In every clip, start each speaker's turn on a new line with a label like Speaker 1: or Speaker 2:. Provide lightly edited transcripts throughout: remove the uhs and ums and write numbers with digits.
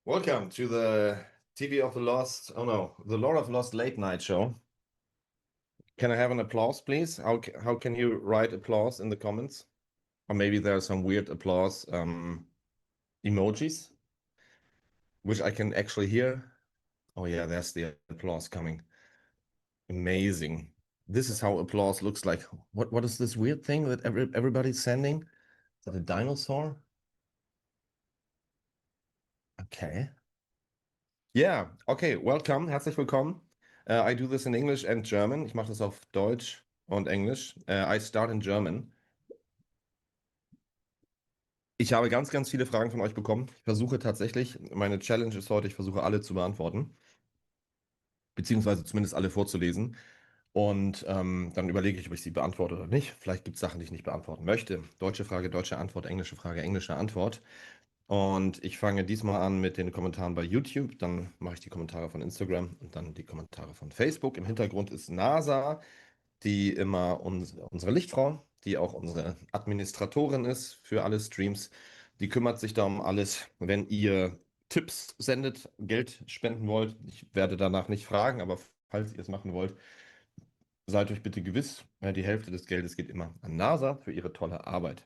Speaker 1: Welcome to the TV of the Lost, oh no, the Lord of Lost late night show. Can I have an applause, please? How can you write applause in the comments? Or maybe there are some weird applause emojis, which I can actually hear. Oh yeah, there's the applause coming. Amazing. This is how applause looks like. What is this weird thing that everybody's sending? Is that a dinosaur? Okay. Yeah, okay, welcome, herzlich willkommen. I do this in English and German. Ich mache das auf Deutsch und Englisch. I start in German. Ich habe ganz, ganz viele Fragen von euch bekommen. Ich versuche tatsächlich, meine Challenge ist heute, ich versuche alle zu beantworten, beziehungsweise zumindest alle vorzulesen. Und dann überlege ich, ob ich sie beantworte oder nicht. Vielleicht gibt es Sachen, die ich nicht beantworten möchte. Deutsche Frage, deutsche Antwort, englische Frage, englische Antwort. Und ich fange diesmal an mit den Kommentaren bei YouTube, dann mache ich die Kommentare von Instagram und dann die Kommentare von Facebook. Im Hintergrund ist NASA, die immer unsere Lichtfrau, die auch unsere Administratorin ist für alle Streams. Die kümmert sich da um alles. Wenn ihr Tipps sendet, Geld spenden wollt, ich werde danach nicht fragen, aber falls ihr es machen wollt, seid euch bitte gewiss, die Hälfte des Geldes geht immer an NASA für ihre tolle Arbeit.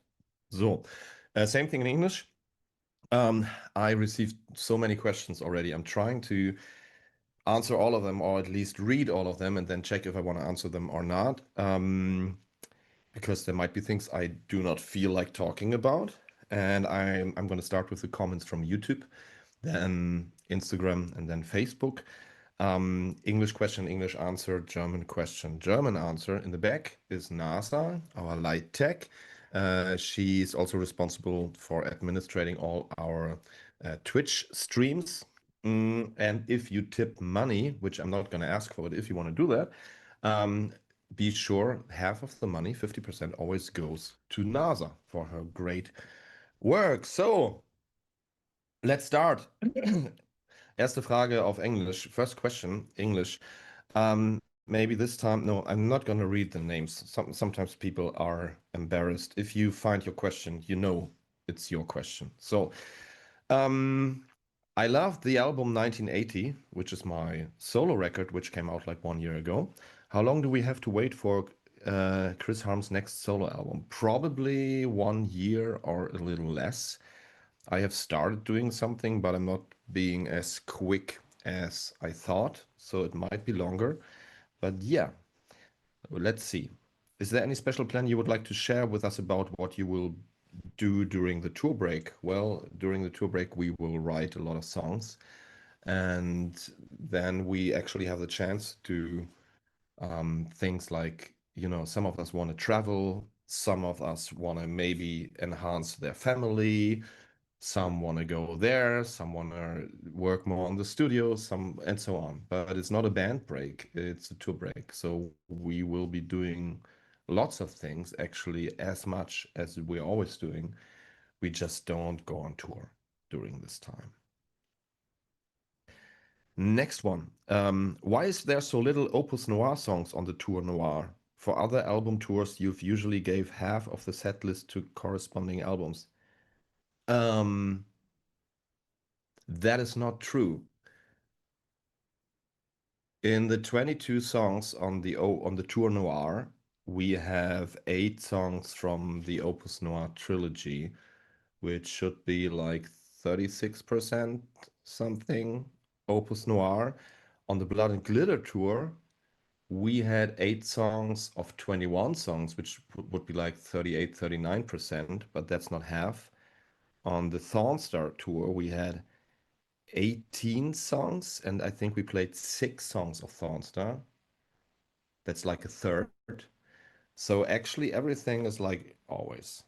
Speaker 1: So, same thing in English. I received so many questions already. I'm trying to answer all of them, or at least read all of them, and then check if I want to answer them or not. Because there might be things I do not feel like talking about. And I'm going to start with the comments from YouTube, then Instagram, and then Facebook. English question, English answer, German question, German answer. In the back is NASA, our light tech. She's also responsible for administrating all our Twitch streams. And if you tip money, which I'm not going to ask for, but if you want to do that, be sure half of the money, 50%, always goes to NASA for her great work. So, let's start. Erste Frage auf Englisch. First question, English. Maybe this time, no, I'm not going to read the names. Sometimes people are embarrassed. If you find your question, you know it's your question. So, I loved the album 1980, which is my solo record, which came out like 1 year ago. How long do we have to wait for Chris Harm's next solo album? Probably 1 year or a little less. I have started doing something, but I'm not being as quick as I thought, so it might be longer. But yeah, let's see. Is there any special plan you would like to share with us about what you will do during the tour break? Well, during the tour break, we will write a lot of songs, and then we actually have the chance to things like, some of us want to travel, some of us want to maybe enhance their family, some want to go there, some want to work more on the studio, some and so on. But it's not a band break, it's a tour break. So we will be doing lots of things, actually, as much as we're always doing. We just don't go on tour during this time. Next one. Why is there so little Opus Noir songs on the Tour Noir? For other album tours, you've usually gave half of the set list to corresponding albums. That is not true. In the 22 songs on the Tour Noir, we have 8 songs from the Opus Noir trilogy, which should be like 36% something Opus Noir. On the Blood and Glitter tour, we had 8 songs of 21 songs, which would be like 38, 39%, but that's not half. On the Thornstar tour, we had 18 songs, and I think we played 6 songs of Thornstar. That's like a third. So actually everything is like always.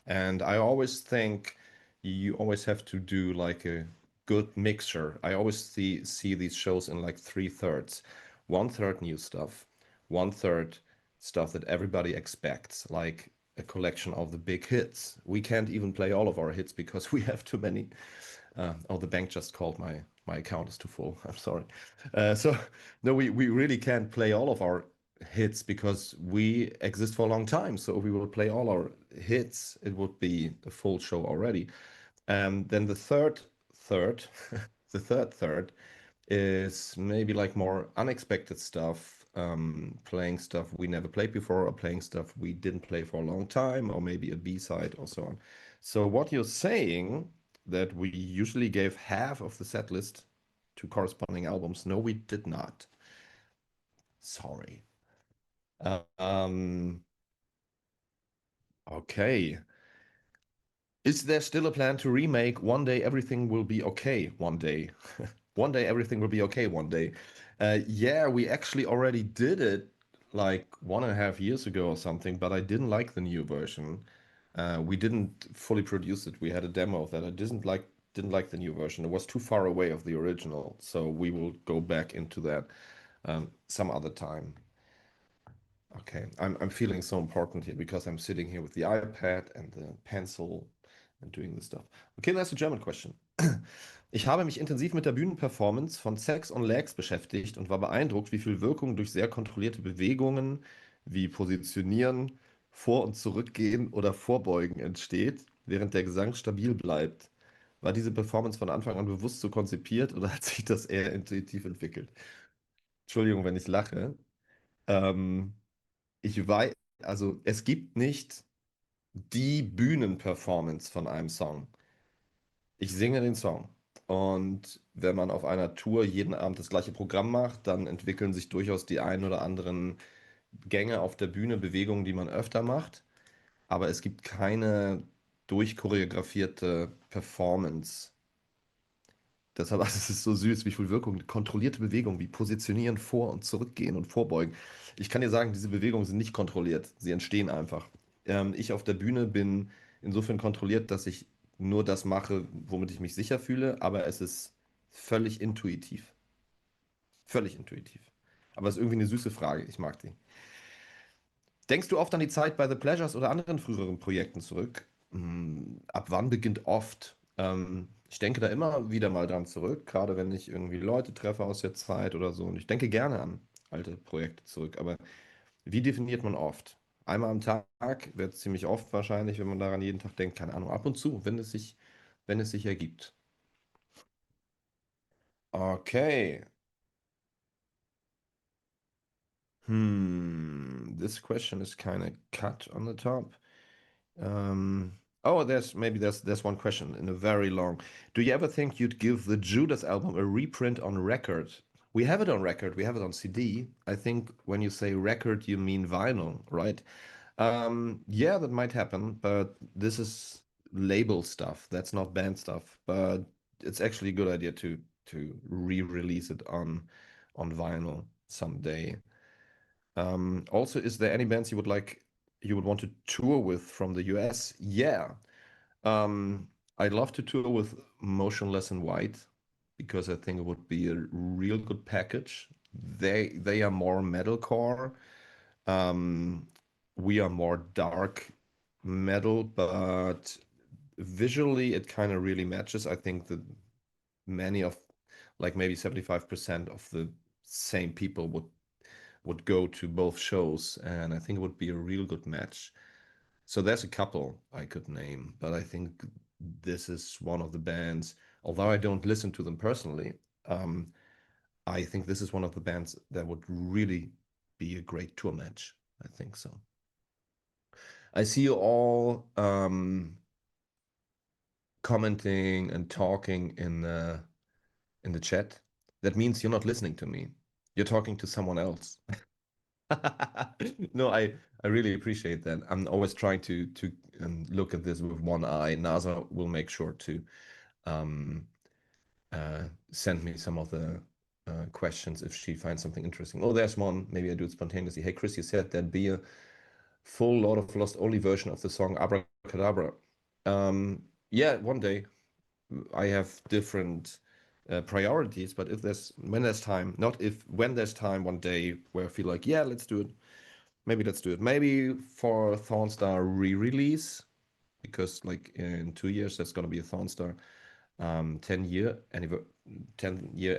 Speaker 1: And I always think you always have to do like a good mixture. I always see these shows in like 3/3. 1/3 new stuff, 1/3 stuff that everybody expects, like a collection of the big hits. We can't even play all of our hits because we have too many. Oh, the bank just called. My account is too full. I'm sorry. So no, we really can't play all of our hits because we exist for a long time. So if we will play all our hits, it would be a full show already. Then the third, the third is maybe like more unexpected stuff, playing stuff we never played before, or playing stuff we didn't play for a long time, or maybe a B-side or so on. So what you're saying that we usually gave half of the set list to corresponding albums. No, we did not. Sorry. Um, okay. Is there still a plan to remake One Day Everything Will Be Okay one day? One day everything will be okay one day. Yeah, we actually already did it like 1.5 years ago or something, but I didn't like the new version. We didn't fully produce it. We had a demo of that. I didn't like the new version. It was too far away of the original, so we will go back into that some other time. Okay, I'm feeling so important here because I'm sitting here with the iPad and the pencil and doing this stuff. Okay, that's a German question. Ich habe mich intensiv mit der Bühnenperformance von Sex on Legs beschäftigt und war beeindruckt, wie viel Wirkung durch sehr kontrollierte Bewegungen wie Positionieren, Vor- und Zurückgehen oder Vorbeugen entsteht, während der Gesang stabil bleibt. War diese Performance von Anfang an bewusst so konzipiert oder hat sich das eher intuitiv entwickelt? Entschuldigung, wenn ich lache. Ähm, Ich weiß, also es gibt nicht die Bühnenperformance von einem Song. Ich singe den Song. Und wenn man auf einer Tour jeden Abend das gleiche Programm macht, dann entwickeln sich durchaus die ein oder anderen Gänge auf der Bühne, Bewegungen, die man öfter macht. Aber es gibt keine durchchoreografierte Performance. Deshalb also es ist so süß, wie viel Wirkung, kontrollierte Bewegungen, wie Positionieren, Vor- und Zurückgehen und Vorbeugen. Ich kann dir sagen, diese Bewegungen sind nicht kontrolliert. Sie entstehen einfach. Ich auf der Bühne bin insofern kontrolliert, dass ich nur das mache, womit ich mich sicher fühle, aber es ist völlig intuitiv. Völlig intuitiv. Aber es ist irgendwie eine süße Frage. Ich mag die. Denkst du oft an die Zeit bei The Pleasures oder anderen früheren Projekten zurück? Ab wann beginnt oft? Ich denke da immer wieder mal dran zurück, gerade wenn ich irgendwie Leute treffe aus der Zeit oder so. Und ich denke gerne an alte Projekte zurück. Aber wie definiert man oft? Einmal am Tag wird ziemlich oft wahrscheinlich, wenn man daran jeden Tag denkt, keine Ahnung, ab und zu, wenn es sich ergibt. Okay. This question is kind of cut on the top. Oh, there's one question in a very long. Do you ever think you'd give the Judas album a reprint on record? We have it on record. We have it on CD. I think when you say record, you mean vinyl, right? Yeah, that might happen, but this is label stuff. That's not band stuff. But it's actually a good idea to re-release it on vinyl someday. Also, is there any bands you would want to tour with from the US? Yeah. Um, I'd love to tour with Motionless in White because I think it would be a real good package. They are more metalcore. Um, we are more dark metal, but visually it kind of really matches. I think that many of like maybe 75% of the same people would go to both shows, and I think it would be a real good match. So there's a couple I could name, but I think this is one of the bands, although I don't listen to them personally, um, I think this is one of the bands that would really be a great tour match. I think so. I see you all commenting and talking in the chat. That means you're not listening to me. You're talking to someone else. No, I really appreciate that. I'm always trying to look at this with one eye. NASA will make sure to um, send me some of the questions if she finds something interesting. Oh, there's one. Maybe I do it spontaneously. Hey, Chris, you said there'd be a full Lord of Lost only version of the song Abracadabra. Yeah, one day. I have different priorities, but if there's when there's time, not if when there's time one day where I feel like, yeah, let's do it. Maybe let's do it. Maybe for Thornstar re-release, because like in 2 years there's gonna be a Thornstar 10-year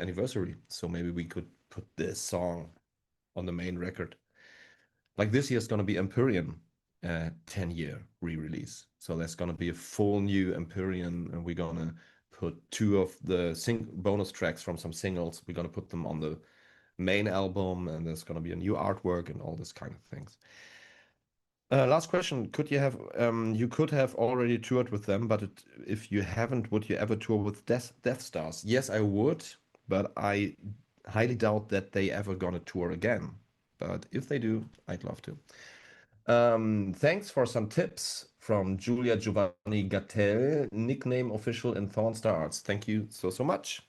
Speaker 1: anniversary. So maybe we could put this song on the main record. Like this year's gonna be Empyrean 10-year re-release. So there's gonna be a full new Empyrean, and we're gonna put two of the bonus tracks from some singles. We're gonna put them on the main album, and there's gonna be a new artwork and all this kind of things. Last question. You could have already toured with them, but if you haven't, would you ever tour with Death Stars? Yes, I would, but I highly doubt that they ever gonna tour again. But if they do, I'd love to. Thanks for some tips from Julia Giovanni Gattel, nickname official in Thornstar Arts. Thank you so much.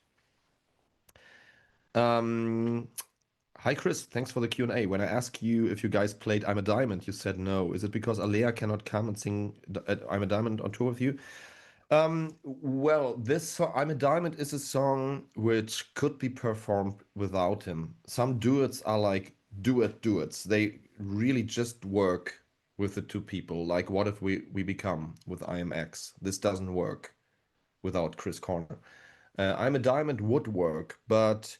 Speaker 1: Hi Chris, thanks for the Q&A. When I asked you if you guys played I'm a Diamond, you said no. Is it because Alea cannot come and sing I'm a Diamond on tour with you? Well, this song, I'm a Diamond is a song which could be performed without him. Some duets are like duets. They really just work with the two people. Like what if we become with IMX? This doesn't work without Chris Corner. I'm a Diamond would work, but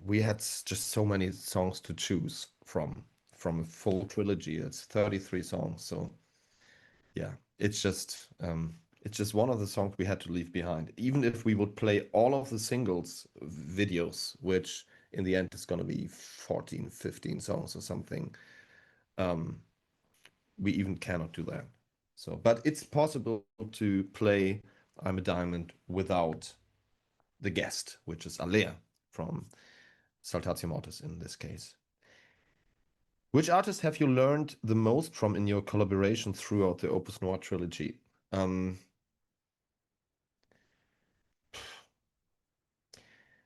Speaker 1: we had just so many songs to choose from a full trilogy. It's 33 songs, so yeah, it's just one of the songs we had to leave behind. Even if we would play all of the singles videos, which in the end is going to be 14, 15 songs or something, we even cannot do that. So, but it's possible to play I'm a Diamond without the guest, which is Alea from Saltatio Mortis in this case. Which artist have you learned the most from in your collaboration throughout the Opus Noir trilogy?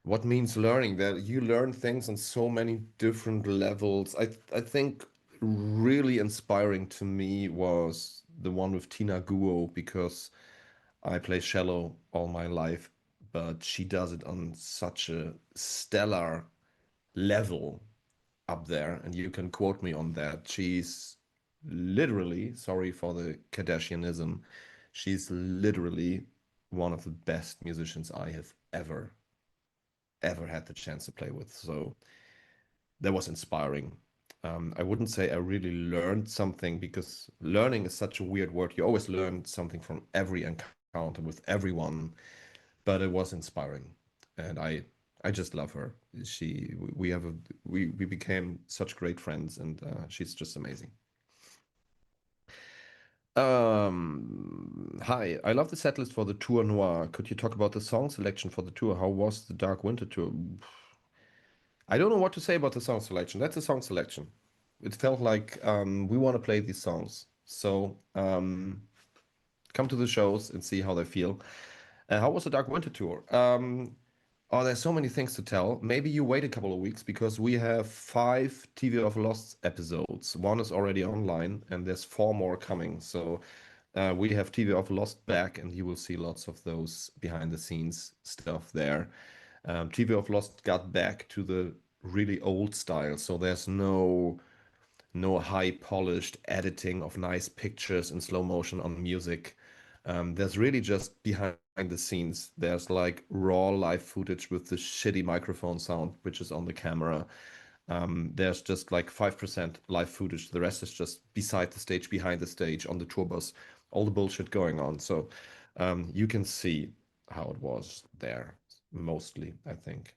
Speaker 1: What means learning? That you learn things on so many different levels. I think really inspiring to me was the one with Tina Guo because I play cello all my life, but she does it on such a stellar level up there, and you can quote me on that. She's literally, sorry for the Kardashianism, she's literally one of the best musicians I have ever had the chance to play with. So that was inspiring. I wouldn't say I really learned something because learning is such a weird word. You always learn something from every encounter with everyone, but it was inspiring, and I just love her. We became such great friends, and she's just amazing. Hi, I love the setlist for the Tour Noir. Could you talk about the song selection for the tour? How was the Dark Winter tour? I don't know what to say about the song selection. That's a song selection. It felt like we want to play these songs. So come to the shows and see how they feel. How was the Dark Winter tour? Oh, there's so many things to tell. Maybe you wait a couple of weeks because we have 5 TV of Lost episodes. One is already online, and there's 4 more coming. So we have TV of Lost back, and you will see lots of those behind the scenes stuff there. TV of Lost got back to the really old style, so there's no high polished editing of nice pictures in slow motion on music. There's really just behind the scenes. There's like raw live footage with the shitty microphone sound, which is on the camera. There's just like 5% live footage. The rest is just beside the stage, behind the stage, on the tour bus, all the bullshit going on. So you can see how it was there, mostly, I think,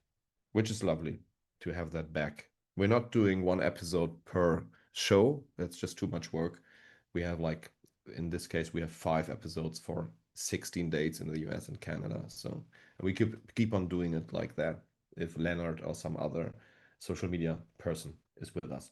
Speaker 1: which is lovely to have that back. We're not doing one episode per show. That's just too much work. We have like, in this case, we have 5 episodes for 16 dates in the US and Canada. So we could keep on doing it like that if Leonard or some other social media person is with us.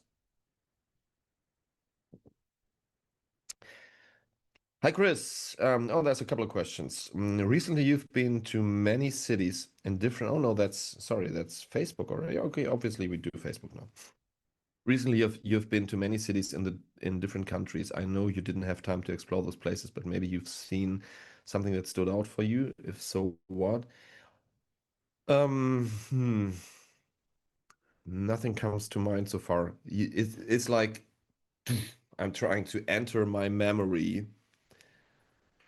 Speaker 1: Hi, Chris. Oh, there's a couple of questions. Recently, you've been to many cities in different. Oh no, that's Facebook already. Okay, obviously we do Facebook now. Recently, you've been to many cities in different countries. I know you didn't have time to explore those places, but maybe you've seen something that stood out for you. If so, what? Um, hmm, Nothing comes to mind so far. It's like I'm trying to enter my memory,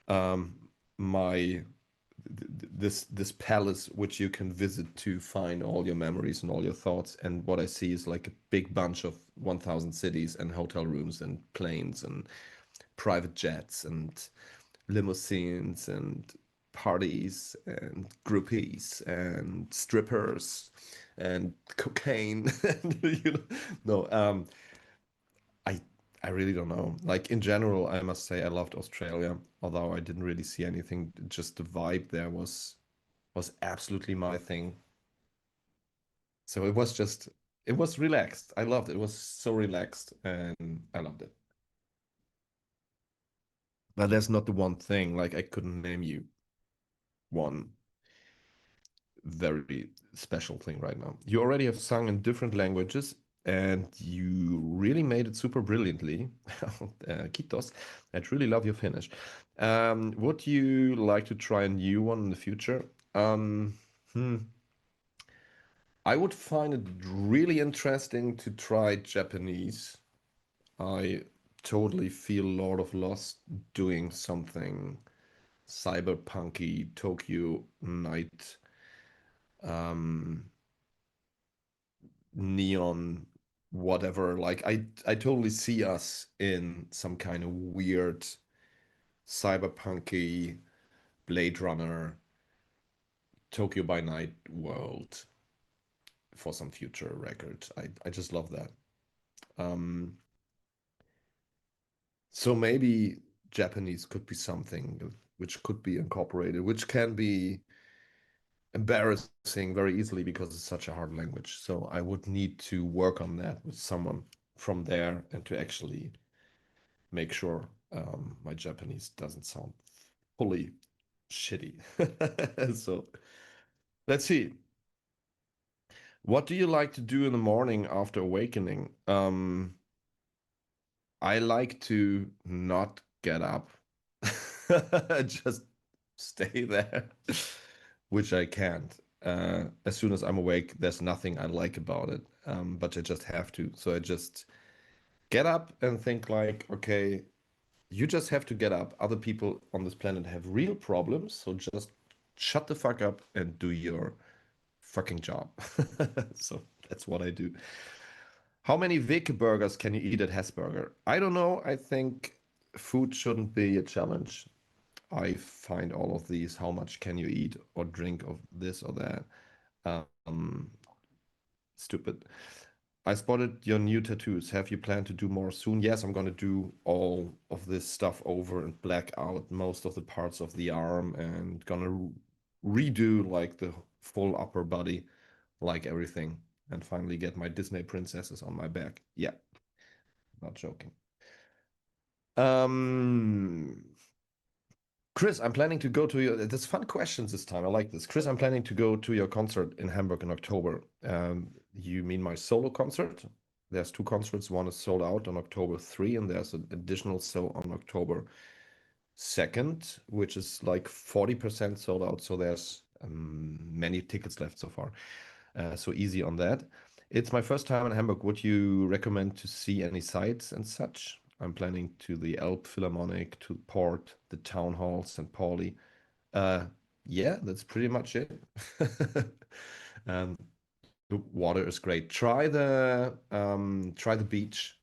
Speaker 1: um, my this palace which you can visit to find all your memories and all your thoughts. And what I see is like a big bunch of 1,000 cities and hotel rooms and planes and private jets and limousines and parties and groupies and strippers and cocaine. And, no, I I really don't know. Like in general, I must say I loved Australia, although I didn't really see anything. Just the vibe there was absolutely my thing. So it was relaxed. I loved it. It was so relaxed and I loved it. But there's not the one thing. Like I couldn't name you one very special thing right now. You already have sung in different languages and you really made it super brilliantly. Kiitos. I'd really love your Finnish. Would you like to try a new one in the future? Hmm. I would find it really interesting to try Japanese. I totally feel Lord of Lost doing something cyberpunky Tokyo night, um, neon, whatever. Like I totally see us in some kind of weird cyberpunky Blade Runner Tokyo by Night world for some future record. I just love that. Um, so maybe Japanese could be something which could be incorporated, which can be embarrassing very easily because it's such a hard language. So I would need to work on that with someone from there and to actually make sure my Japanese doesn't sound fully shitty. So let's see. What do you like to do in the morning after awakening? I like to not get up, just stay there, which I can't. As soon as I'm awake, there's nothing I like about it, but I just have to. So I just get up and think like, okay, you just have to get up. Other people on this planet have real problems, so just shut the fuck up and do your fucking job. So that's what I do. How many Veke burgers can you eat at Hesburger? I don't know. I think food shouldn't be a challenge. I find all of these, how much can you eat or drink of this or that? Um, Stupid. I spotted your new tattoos. Have you planned to do more soon? Yes, I'm gonna do all of this stuff over and black out most of the parts of the arm and gonna redo like the full upper body, like everything, and finally get my Disney princesses on my back. Yeah, not joking. Um, Chris, I'm planning to go to your. There's fun questions this time. I like this. Chris, I'm planning to go to your concert in Hamburg in October. You mean my solo concert? There's two concerts. One is sold out on October 3, and there's an additional so on October 2nd, which is like 40% sold out. So there's many tickets left so far. So easy on that. It's my first time in Hamburg. Would you recommend to see any sites and such? I'm planning to the Elb Philharmonic, to Port, the Town Hall, St. Pauli. Uh, yeah, that's pretty much it. Um, the water is great. Try the beach.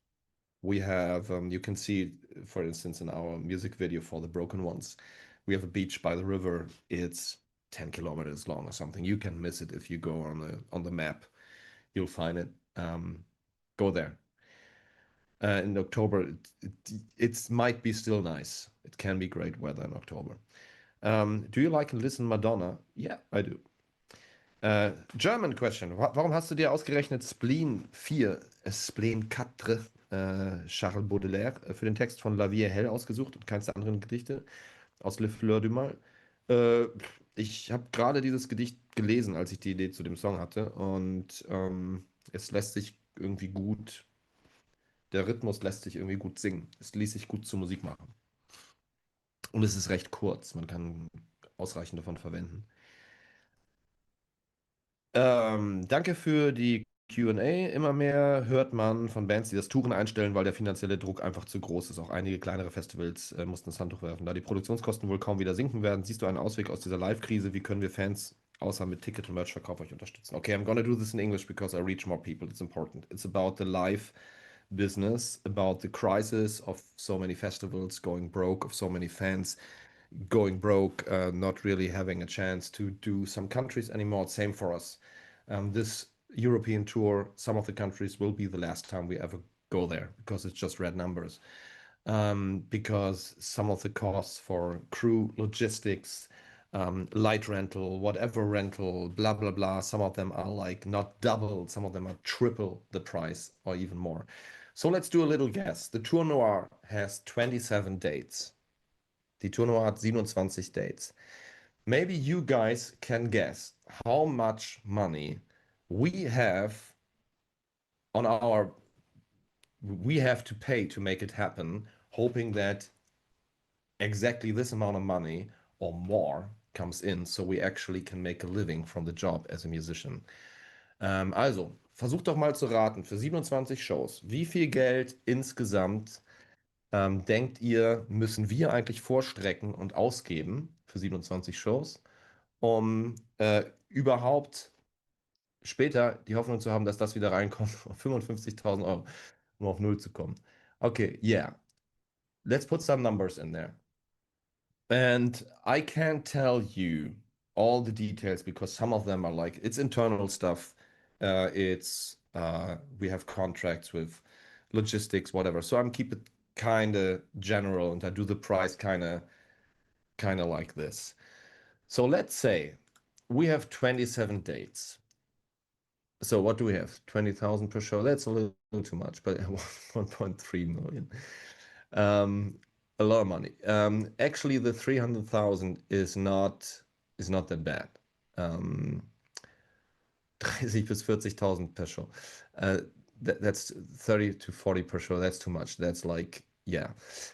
Speaker 1: We have you can see, for instance, in our music video for the Broken Ones, we have a beach by the river. It's 10 kilometers long or something. You can miss it if you go on the map. You'll find it. Go there. In October, it might be still nice. It can be great weather in October. Do you like and listen Madonna? Yeah, I do. German question. Warum hast du dir ausgerechnet Spleen 4, Spleen 4, Charles Baudelaire, für den Text von La Vie est Helle ausgesucht und keines der anderen Gedichte aus Le Fleur du Mal? Ich habe gerade dieses Gedicht gelesen, als ich die Idee zu dem Song hatte und es lässt sich irgendwie gut, der Rhythmus lässt sich irgendwie gut singen. Es ließ sich gut zur Musik machen. Und es ist recht kurz, man kann ausreichend davon verwenden. Danke für die Q&A. Immer mehr hört man von Bands, die das Touren einstellen, weil der finanzielle Druck einfach zu groß ist. Auch einige kleinere Festivals mussten das Handtuch werfen. Da die Produktionskosten wohl kaum wieder sinken werden, siehst du einen Ausweg aus dieser Live-Krise? Wie können wir Fans außer mit Ticket- und Merch-Verkauf euch unterstützen? Okay, I'm gonna do this in English because I reach more people. It's important. It's about the live business, about the crisis of so many festivals going broke, of so many fans going broke, not really having a chance to do some countries anymore. Same for us. This European tour, some of the countries will be the last time we ever go there because it's just red numbers. Because some of the costs for crew, logistics, light rental, whatever rental, blah, blah, blah, some of them are like not double, some of them are triple the price or even more. So let's do a little guess. The Tour Noir has 27 dates. Die Tour Noir hat 27 Dates. Maybe you guys can guess how much money we have on our we have to pay to make it happen, hoping that exactly this amount of money or more comes in, so we actually can make a living from the job as a musician. Also, versucht doch mal zu raten, für 27 Shows, wie viel Geld insgesamt denkt ihr, müssen wir eigentlich vorstrecken und ausgeben für 27 Shows, um überhaupt später die Hoffnung zu haben, dass das wieder reinkommt auf 55.000 Euro, um auf Null zu kommen. Okay, yeah. Let's put some numbers in there. And I can't tell you all the details because some of them are like, it's internal stuff. We have contracts with logistics, whatever. So I'm keep it kind of general and I do the price kind of like this. So let's say we have 27 dates. So what do we have? 20,000 per show. That's a little too much, but 1.3 million. A lot of money. Actually, the 300,000 is not that bad. 30 bis 40.000 per show. That's 30 to 40 per show. That's too much. That's like, yeah.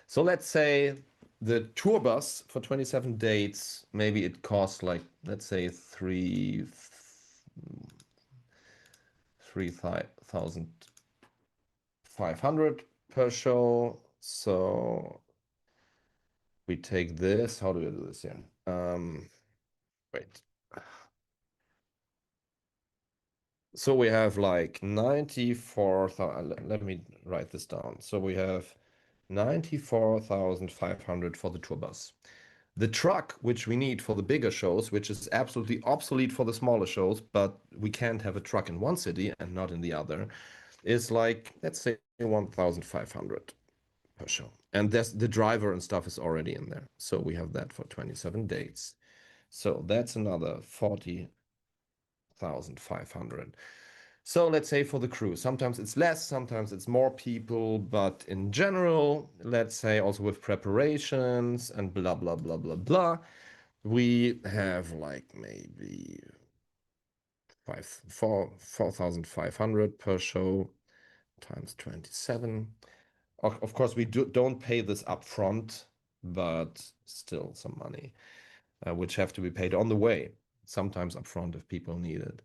Speaker 1: So let's say the tour bus for 27 dates, maybe it costs like, let's say 3,500 per show. So we take this. How do we do this here? Wait. So we have like 94,000. Let me write this down. So we have 94,500 for the tour bus. The truck, which we need for the bigger shows, which is absolutely obsolete for the smaller shows, but we can't have a truck in one city and not in the other, is like, let's say 1,500 per show. And the driver and stuff is already in there. So we have that for 27 dates. So that's another 40,500. So let's say for the crew, sometimes it's less, sometimes it's more people, but in general, let's say also with preparations and blah, blah, blah, blah, blah, we have like maybe 4,500 per show times 27. Of course, we don't pay this up front, but still some money, which have to be paid on the way, sometimes up front if people need it.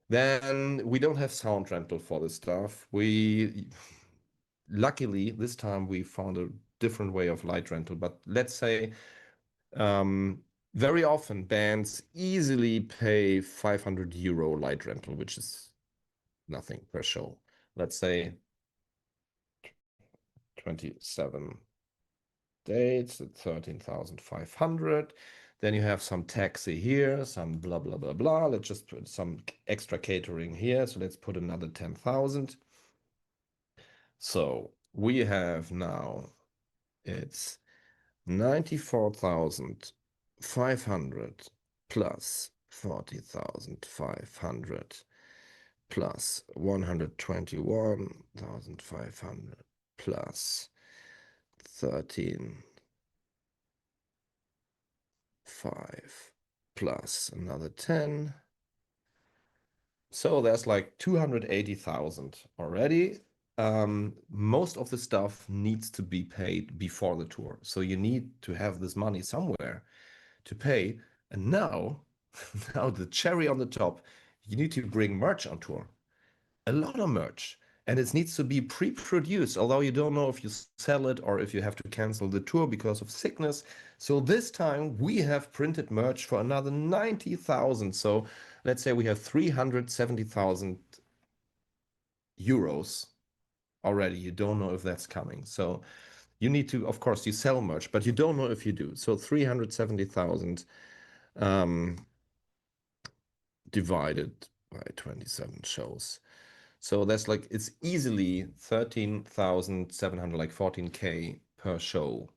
Speaker 1: Then we don't have sound rental for this stuff. Luckily, this time we found a different way of light rental, but let's say very often bands easily pay 500 euro light rental, which is nothing per show. Let's say 27 dates at 13,500. Then you have some taxi here, some blah, blah, blah, blah. Let's just put some extra catering here. So let's put another 10,000. So we have now, it's 94,500 plus 40,500 plus 121,500 plus 13,500 plus another 10. So there's like 280,000 already. Most of the stuff needs to be paid before the tour. So you need to have this money somewhere to pay. And now, now the cherry on the top, you need to bring merch on tour. A lot of merch. And it needs to be pre-produced, although you don't know if you sell it or if you have to cancel the tour because of sickness. So this time we have printed merch for another 90,000. So let's say we have 370,000 euros already. You don't know if that's coming. So You need to, of course, you sell merch, but you don't know if you do. So 370,000 um, divided by 27 shows. So that's like, it's easily 13,700, like 14K per show.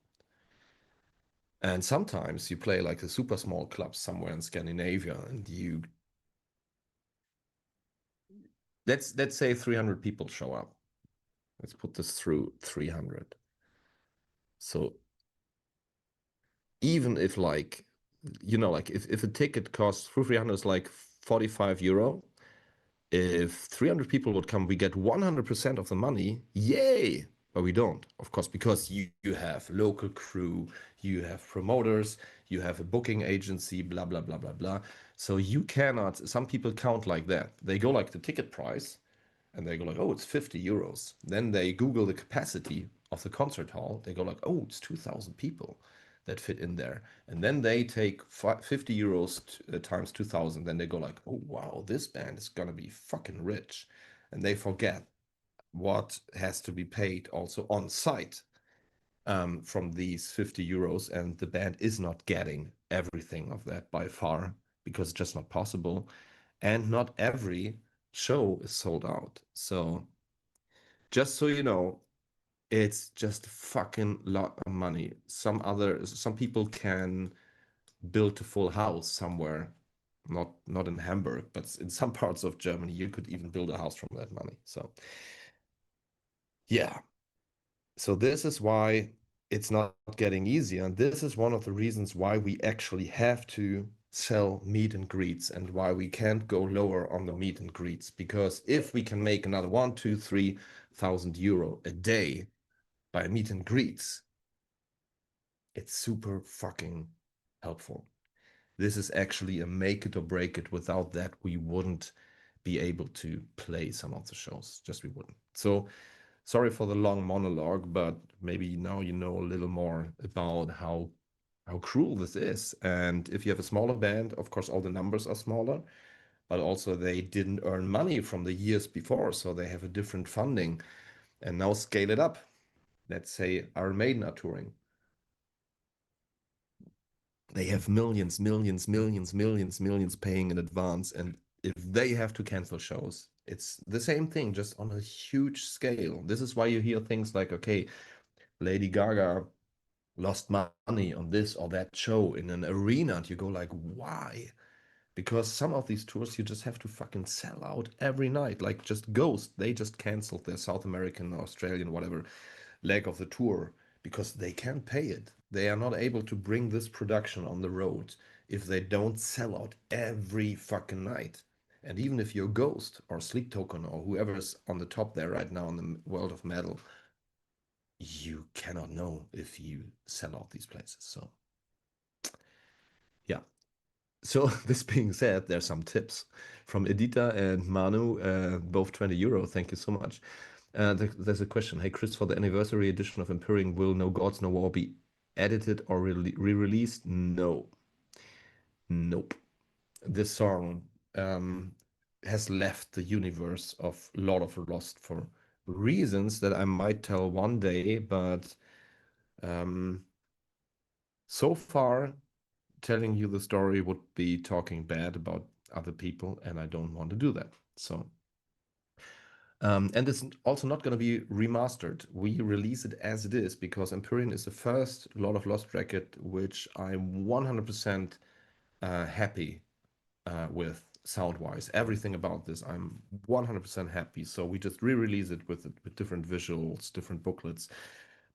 Speaker 1: And sometimes you play like a super small club somewhere in Scandinavia and let's say 300 people show up. Let's put this through 300. So even if like, like if a ticket costs through 300 is like 45 euro, if 300 people would come, we get 100% of the money. Yay! But we don't, of course, because you have local crew, you have promoters, you have a booking agency, blah, blah, blah, blah, blah. So you cannot, some people count like that. They go like the ticket price and they go like, oh, it's 50 euros. Then they Google the capacity of the concert hall. They go like, oh, it's 2,000 people that fit in there. And then they take 50 euros times 2,000. Then they go like, oh, wow, this band is going to be fucking rich. And they forget what has to be paid also on site from these 50 euros. And the band is not getting everything of that by far because it's just not possible. And not every show is sold out. So just so you know, it's just a fucking lot of money. Some people can build a full house somewhere, not in Hamburg, but in some parts of Germany, you could even build a house from that money. So yeah. So this is why it's not getting easier. And this is one of the reasons why we actually have to sell meet and greets and why we can't go lower on the meet and greets. Because if we can make another 1, 2, 3,000 euro a day by meet and greets, it's super fucking helpful. This is actually a make it or break it. Without that, we wouldn't be able to play some of the shows. Just we wouldn't. So sorry for the long monologue, but maybe now you know a little more about how cruel this is. And if you have a smaller band, of course, all the numbers are smaller, but also they didn't earn money from the years before, so they have a different funding. And now scale it up. Let's say Iron Maiden are touring. They have millions, millions, millions, millions, millions paying in advance. And if they have to cancel shows, it's the same thing, just on a huge scale. This is why you hear things like, okay, Lady Gaga lost money on this or that show in an arena, and you go like, why? Because some of these tours you just have to fucking sell out every night. Like just Ghost, they just canceled their South American, Australian, whatever leg of the tour because they can't pay it. They are not able to bring this production on the road if they don't sell out every fucking night. And even if you're Ghost or Sleep Token or whoever's on the top there right now in the world of metal, you cannot know if you sell out these places. So, yeah. So, this being said, there's some tips from Edita and Manu, both 20 euro. Thank you so much. There's a question. Hey, Chris, for the anniversary edition of Empyrean, will No Gods, No War be edited or re-released? No. Nope. This song has left the universe of Lord of the Lost for reasons that I might tell one day, but um, so far, telling you the story would be talking bad about other people, and I don't want to do that. So, and it's also not going to be remastered. We release it as it is because Empyrean is the first Lord of Lost record which I'm 100% happy with sound-wise. Everything about this, I'm 100% happy. So we just re-release it with different visuals, different booklets,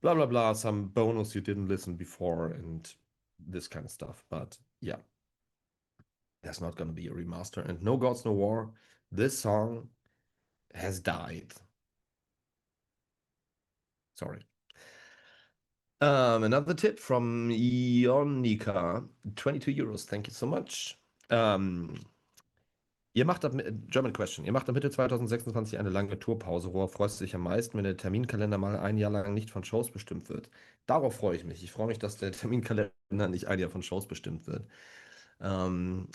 Speaker 1: blah blah blah, some bonus you didn't listen before, and this kind of stuff. But yeah, there's not going to be a remaster. And No Gods, No War, this song has died. Sorry. Another tip from Ionica, 22 euros. Thank you so much. Ihr macht ab, German Question. Ihr macht ab Mitte 2026 eine lange Tourpause. Worauf freust du dich am meisten, wenn der Terminkalender mal ein Jahr lang nicht von Shows bestimmt wird? Darauf freue ich mich. Ich freue mich, dass der Terminkalender nicht ein Jahr von Shows bestimmt wird.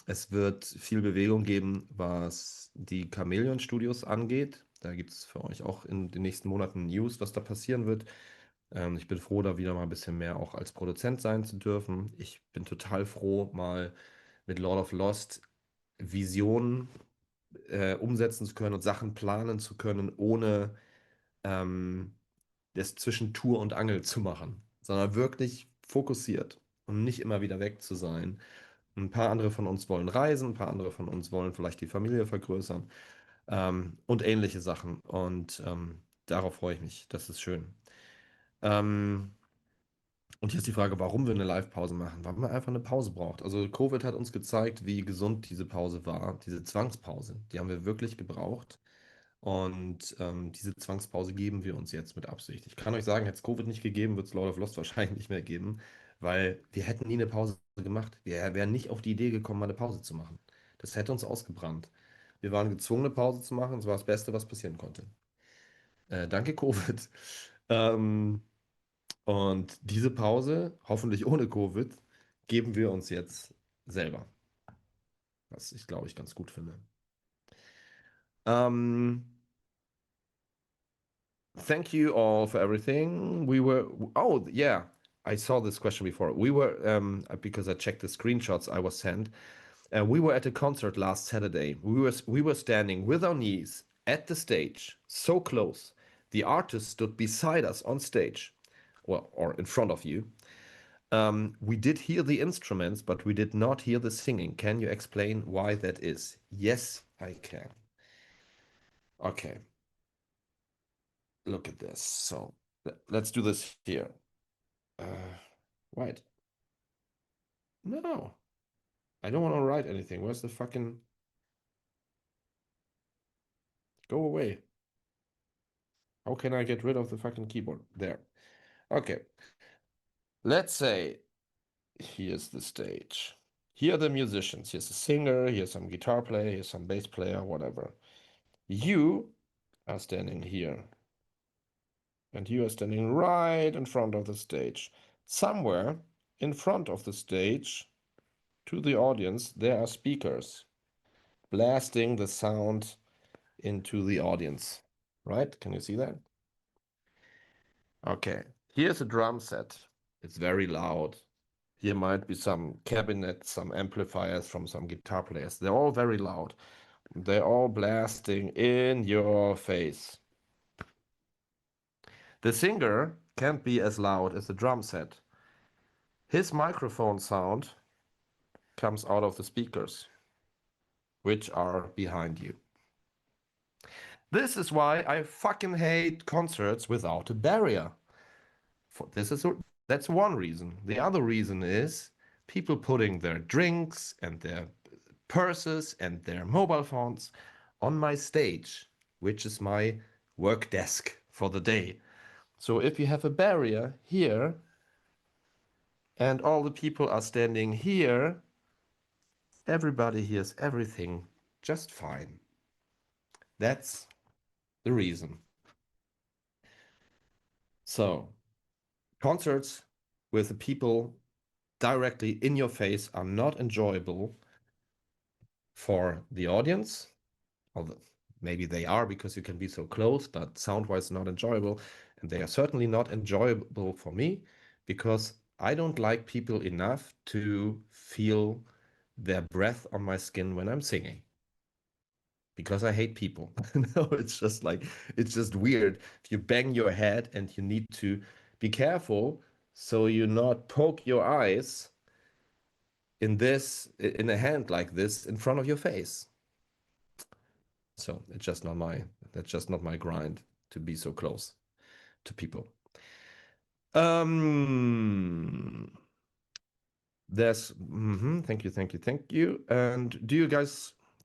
Speaker 1: Es wird viel Bewegung geben, was die Chamäleon Studios angeht. Da gibt es für euch auch in den nächsten Monaten News, was da passieren wird. Ich bin froh, da wieder mal ein bisschen mehr auch als Produzent sein zu dürfen. Ich bin total froh, mal mit Lord of Lost Visionen umsetzen zu können und Sachen planen zu können, ohne ähm, das zwischen Tour und Angel zu machen, sondern wirklich fokussiert und nicht immer wieder weg zu sein. Ein paar andere von uns wollen reisen, ein paar andere von uns wollen vielleicht die Familie vergrößern und ähnliche Sachen. Und darauf freue ich mich. Das ist schön. Ähm, und hier ist die Frage, warum wir eine Live-Pause machen, weil man einfach eine Pause braucht. Also Covid hat uns gezeigt, wie gesund diese Pause war, diese Zwangspause. Die haben wir wirklich gebraucht. Und diese Zwangspause geben wir uns jetzt mit Absicht. Ich kann euch sagen, hätte es Covid nicht gegeben, wird es Lord of Lost wahrscheinlich nicht mehr geben, weil wir hätten nie eine Pause gemacht. Wir wären nicht auf die Idee gekommen, mal eine Pause zu machen. Das hätte uns ausgebrannt. Wir waren gezwungen, eine Pause zu machen. Das war das Beste, was passieren konnte. Danke, Covid. Ähm, und diese Pause, hoffentlich ohne Covid, geben wir uns jetzt selber. Was ich, glaube ich, ganz gut finde. Ähm, Thank you all for everything. Oh, yeah, I saw this question before. Because I checked the screenshots I was sent. We were at a concert last Saturday. We were standing with our knees at the stage, so close. The artist stood beside us on stage, well, or in front of you. We did hear the instruments, but we did not hear the singing. Can you explain why that is? Yes, I can. Okay, look at this. So let's do this here. Wait. No, I don't want to write anything. Where's the fucking... Go away. How can I get rid of the fucking keyboard? There. Okay. Let's say here's the stage. Here are the musicians. Here's a singer, here's some guitar player, here's some bass player, whatever. You are standing here. And you are standing right in front of the stage. Somewhere in front of the stage, to the audience, there are speakers blasting the sound into the audience. Right? Can you see that? Okay. Here's a drum set. It's very loud. Here might be some cabinets, some amplifiers from some guitar players. They're all very loud. They're all blasting in your face. The singer can't be as loud as the drum set. His microphone sound comes out of the speakers, which are behind you. This is why I fucking hate concerts without a barrier. That's one reason. The other reason is people putting their drinks and their purses and their mobile phones on my stage, which is my work desk for the day. So if you have a barrier here and all the people are standing here, everybody hears everything just fine. That's the reason. So, concerts with the people directly in your face are not enjoyable for the audience. Although maybe they are because you can be so close, but sound-wise not enjoyable. And they are certainly not enjoyable for me because I don't like people enough to feel their breath on my skin when I'm singing. Because I hate people. No, it's just like, it's just weird. If you bang your head and you need to be careful so you not poke your eyes in a hand like this in front of your face. So that's just not my grind to be so close to people. Um, Thank you. And do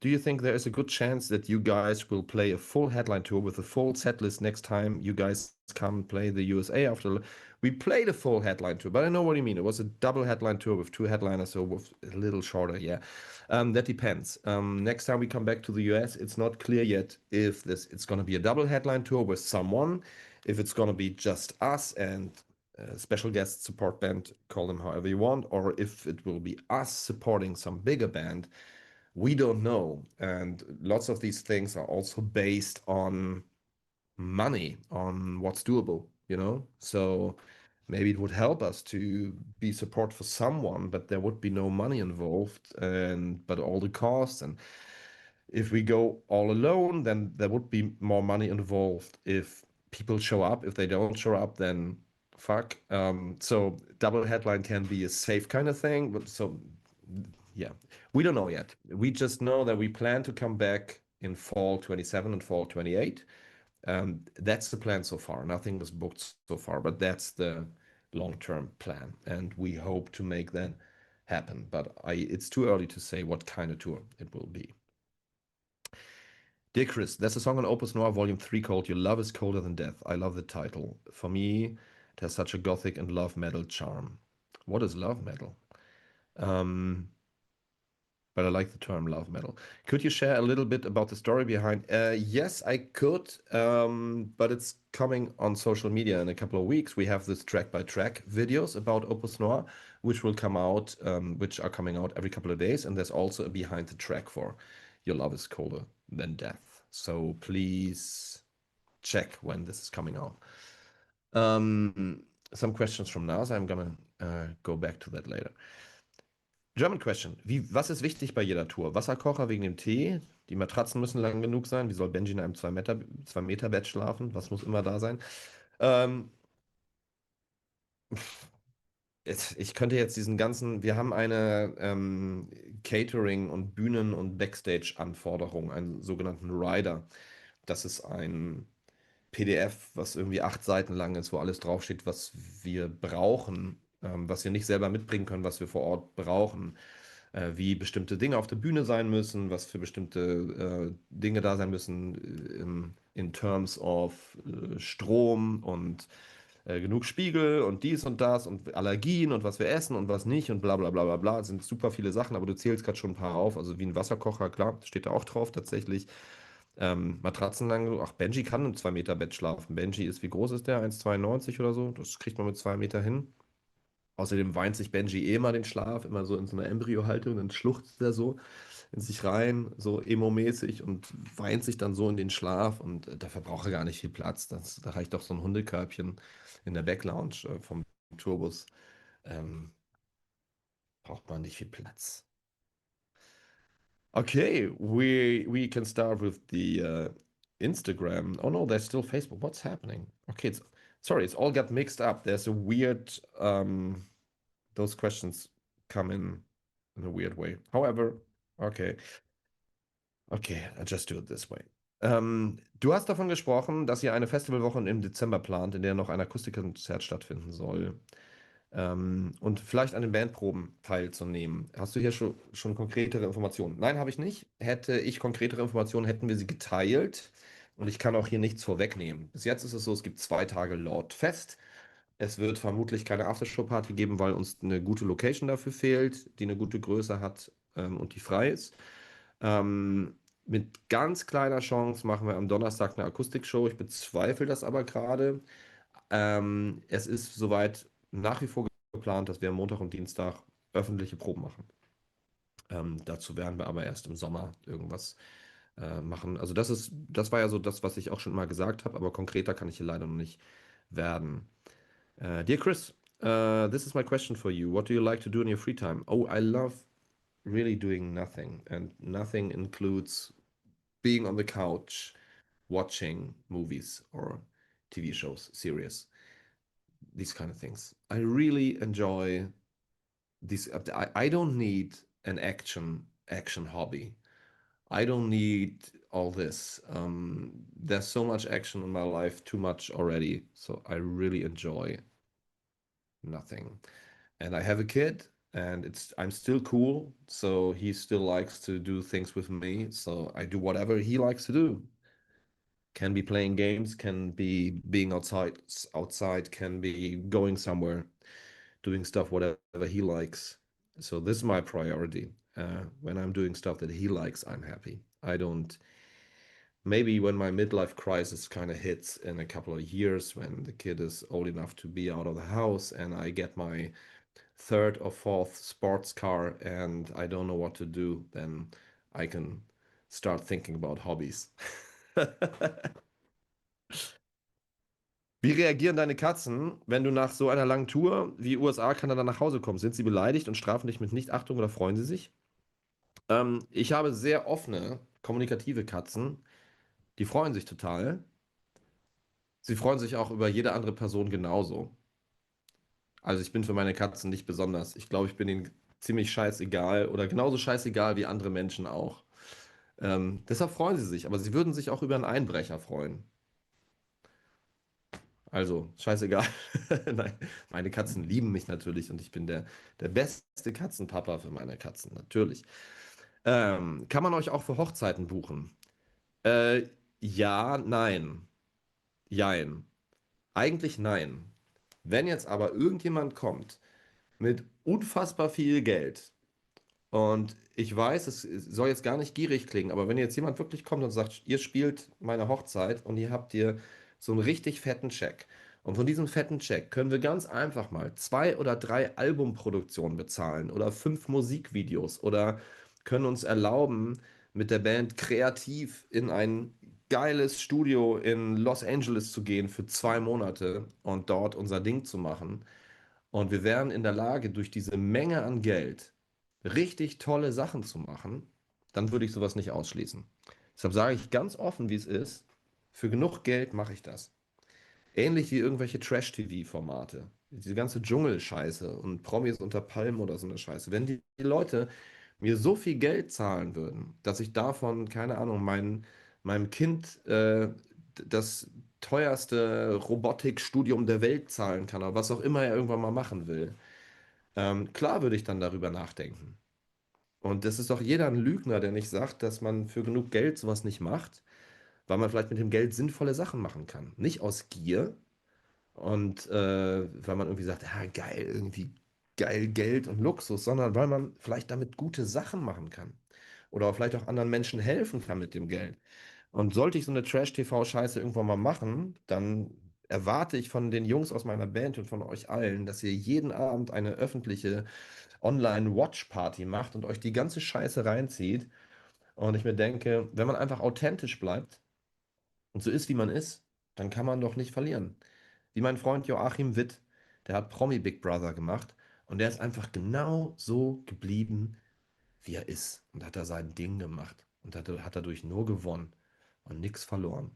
Speaker 1: you think there is a good chance that you guys will play a full headline tour with a full set list next time you guys come play the USA after? We played a full headline tour, but I know what you mean. It was a double headline tour with two headliners, so with a little shorter, yeah. That depends. Next time we come back to the US, it's not clear yet if it's going to be a double headline tour with someone, if it's going to be just us and special guest support band, call them however you want, or if it will be us supporting some bigger band, we don't know. And lots of these things are also based on money, on what's doable. So maybe it would help us to be support for someone, but there would be no money involved, and but all the costs. And if we go all alone, then there would be more money involved. If people show up, if they don't show up, then fuck. So double headline can be a safe kind of thing, but so yeah, we don't know yet. We just know that we plan to come back in fall 27 and fall 28. That's the plan so far. Nothing was booked so far, but that's the long-term plan, and we hope to make that happen. But it's too early to say what kind of tour it will be. Dear Chris, there's a song on Opus Noir Volume 3 called Your Love is Colder Than Death. I love the title. For me, it has such a gothic and love metal charm. What is love metal? Um, but I like the term love metal. Could you share a little bit about the story behind? Yes, I could, but it's coming on social media in a couple of weeks. We have this track by track videos about Opus Noir, which will come out, which are coming out every couple of days, and there's also a behind the track for Your Love is Colder Than Death. So please check when this is coming out. Some questions from NASA. I'm gonna go back to that later. German question. Was ist wichtig bei jeder Tour? Wasserkocher wegen dem Tee? Die Matratzen müssen lang genug sein. Wie soll Benji in einem 2 Meter Bett schlafen? Was muss immer da sein? Ähm, Ich könnte jetzt wir haben eine Catering- und Bühnen- und Backstage-Anforderung, einen sogenannten Rider. Das ist ein PDF, was irgendwie 8 Seiten lang ist, wo alles draufsteht, was wir brauchen, was wir nicht selber mitbringen können, was wir vor Ort brauchen, wie bestimmte Dinge auf der Bühne sein müssen, was für bestimmte Dinge da sein müssen in terms of Strom und genug Spiegel und dies und das und Allergien und was wir essen und was nicht und bla bla bla bla bla. Es sind super viele Sachen, aber du zählst gerade schon ein paar auf. Also wie ein Wasserkocher, klar, steht da auch drauf tatsächlich. Matratzenlage, ach, Benji kann im 2 Meter Bett schlafen. Benji ist, wie groß ist der? 1,92 oder so? Das kriegt man mit 2 Meter hin. Außerdem weint sich Benji eh immer den Schlaf, immer so in so einer Embryo-Haltung, dann schluchzt er so in sich rein, so emo-mäßig und weint sich dann so in den Schlaf und da verbraucht er gar nicht viel Platz. Da reicht doch so ein Hundekörbchen in der Backlounge vom Tourbus. Ähm, Braucht man nicht viel Platz. Okay, we can start with the Instagram. Oh no, there's still Facebook. What's happening? Okay, sorry, it's all got mixed up. There's a weird those questions come in a weird way. However, okay. Okay, I'll just do it this way. Du hast davon gesprochen, dass ihr eine Festivalwoche im Dezember plant, in der noch ein Akustikkonzert stattfinden soll. Und vielleicht an den Bandproben teilzunehmen. Hast du hier schon konkretere Informationen? Nein, habe ich nicht. Hätte ich konkretere Informationen, hätten wir sie geteilt. Und ich kann auch hier nichts vorwegnehmen. Bis jetzt ist es so, es gibt 2 Tage Lord-Fest. Es wird vermutlich keine Aftershow-Party geben, weil uns eine gute Location dafür fehlt, die eine gute Größe hat, und die frei ist. Mit ganz kleiner Chance machen wir am Donnerstag eine Akustikshow. Ich bezweifle das aber gerade. Es ist soweit nach wie vor geplant, dass wir am Montag und Dienstag öffentliche Proben machen. Dazu werden wir aber erst im Sommer irgendwas machen. Also das war ja so das, was ich auch schon mal gesagt habe, aber konkreter kann ich hier leider noch nicht werden. Dear Chris, this is my question for you. What do you like to do in your free time? Oh, I love really doing nothing, and nothing includes being on the couch, watching movies or TV shows, series, these kind of things. I really enjoy these. I don't need an action hobby. I don't need all this. There's so much action in my life, too much already. So I really enjoy nothing. And I have a kid, and I'm still cool. So he still likes to do things with me. So I do whatever he likes to do. Can be playing games, can be being outside, can be going somewhere, doing stuff whatever he likes. So this is my priority. When I'm doing stuff that he likes, I'm happy. I don't. Maybe when my midlife crisis kind of hits in a couple of years, when the kid is old enough to be out of the house, and I get my third or fourth sports car, and I don't know what to do, then I can start thinking about hobbies. Wie reagieren deine Katzen, wenn du nach so einer langen Tour wie USA, Kanada nach Hause kommst? Sind sie beleidigt und strafen dich mit Nichtachtung oder freuen sie sich? Ich habe sehr offene, kommunikative Katzen. Die freuen sich total. Sie freuen sich auch über jede andere Person genauso. Also ich bin für meine Katzen nicht besonders. Ich glaube, ich bin ihnen ziemlich scheißegal oder genauso scheißegal wie andere Menschen auch. Deshalb freuen sie sich, aber sie würden sich auch über einen Einbrecher freuen. Also, scheißegal. Nein, meine Katzen lieben mich natürlich und ich bin der beste Katzenpapa für meine Katzen, natürlich. Kann man euch auch für Hochzeiten buchen? Äh, ja, nein. Jein. Eigentlich nein. Wenn jetzt aber irgendjemand kommt mit unfassbar viel Geld und ich weiß, es soll jetzt gar nicht gierig klingen, aber wenn jetzt jemand wirklich kommt und sagt, ihr spielt meine Hochzeit und ihr habt hier so einen richtig fetten Check. Und von diesem fetten Check können wir ganz einfach mal 2 oder 3 Albumproduktionen bezahlen oder 5 Musikvideos oder können uns erlauben, mit der Band kreativ in ein geiles Studio in Los Angeles zu gehen für 2 Monate und dort unser Ding zu machen. Und wir wären in der Lage, durch diese Menge an Geld richtig tolle Sachen zu machen, dann würde ich sowas nicht ausschließen. Deshalb sage ich ganz offen, wie es ist. Für genug Geld mache ich das. Ähnlich wie irgendwelche Trash-TV-Formate. Diese ganze Dschungelscheiße und Promis unter Palmen oder so eine Scheiße. Wenn die Leute mir so viel Geld zahlen würden, dass ich davon, keine Ahnung, meinem Kind das teuerste Robotikstudium der Welt zahlen kann, oder was auch immer er irgendwann mal machen will, klar würde ich dann darüber nachdenken. Und das ist doch jeder ein Lügner, der nicht sagt, dass man für genug Geld sowas nicht macht, weil man vielleicht mit dem Geld sinnvolle Sachen machen kann. Nicht aus Gier und weil man irgendwie sagt, ja, geil, irgendwie geil Geld und Luxus, sondern weil man vielleicht damit gute Sachen machen kann. Oder vielleicht auch anderen Menschen helfen kann mit dem Geld. Und sollte ich so eine Trash-TV-Scheiße irgendwann mal machen, dann erwarte ich von den Jungs aus meiner Band und von euch allen, dass ihr jeden Abend eine öffentliche Online-Watch-Party macht und euch die ganze Scheiße reinzieht. Und ich mir denke, wenn man einfach authentisch bleibt und so ist, wie man ist, dann kann man doch nicht verlieren. Wie mein Freund Joachim Witt, der hat Promi Big Brother gemacht und der ist einfach genau so geblieben, wie er ist. Und hat da sein Ding gemacht und hat dadurch nur gewonnen und nichts verloren.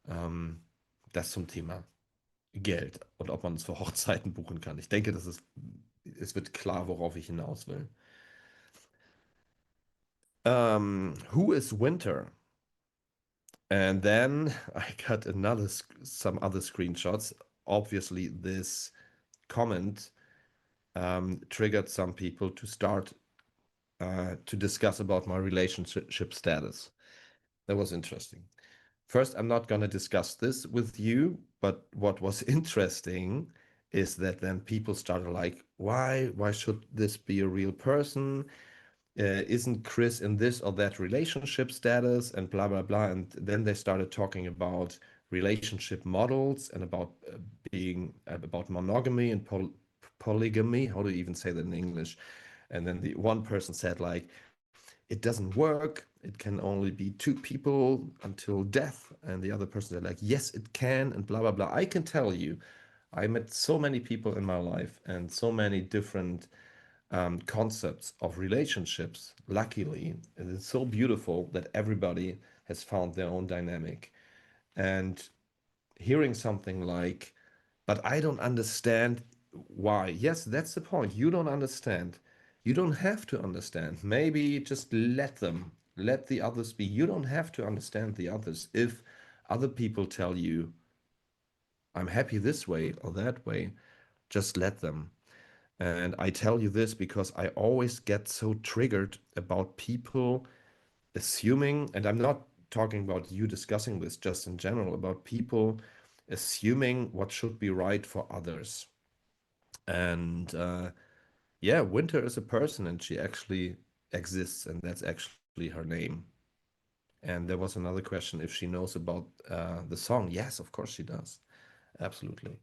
Speaker 1: Ähm, Das zum Thema Geld und ob man es für Hochzeiten buchen kann. Ich denke, es wird klar, worauf ich hinaus will. Who is Winter? And then I got some other screenshots. Obviously, this comment triggered some people to start to discuss about my relationship status. That was interesting. First, I'm not going to discuss this with you, but what was interesting is that then people started like, why should this be a real person? Isn't Chris in this or that relationship status and blah blah blah, and then they started talking about relationship models and about being about monogamy and polygamy. How do you even say that in English? And then the one person said like, it doesn't work. It can only be 2 people until death. And the other person said like, yes, it can, and blah blah blah. I can tell you, I met so many people in my life and so many different concepts of relationships, luckily. And it's so beautiful that everybody has found their own dynamic. And hearing something like, but I don't understand why. Yes, that's the point. You don't understand. You don't have to understand. Maybe just let them, let the others be. You don't have to understand the others. If other people tell you, I'm happy this way or that way, just let them. And I tell you this because I always get so triggered about people assuming, and I'm not talking about you discussing this, just in general, about people assuming what should be right for others. And yeah, Winter is a person and she actually exists, and that's actually her name. And there was another question if she knows about the song. Yes, of course she does. Absolutely.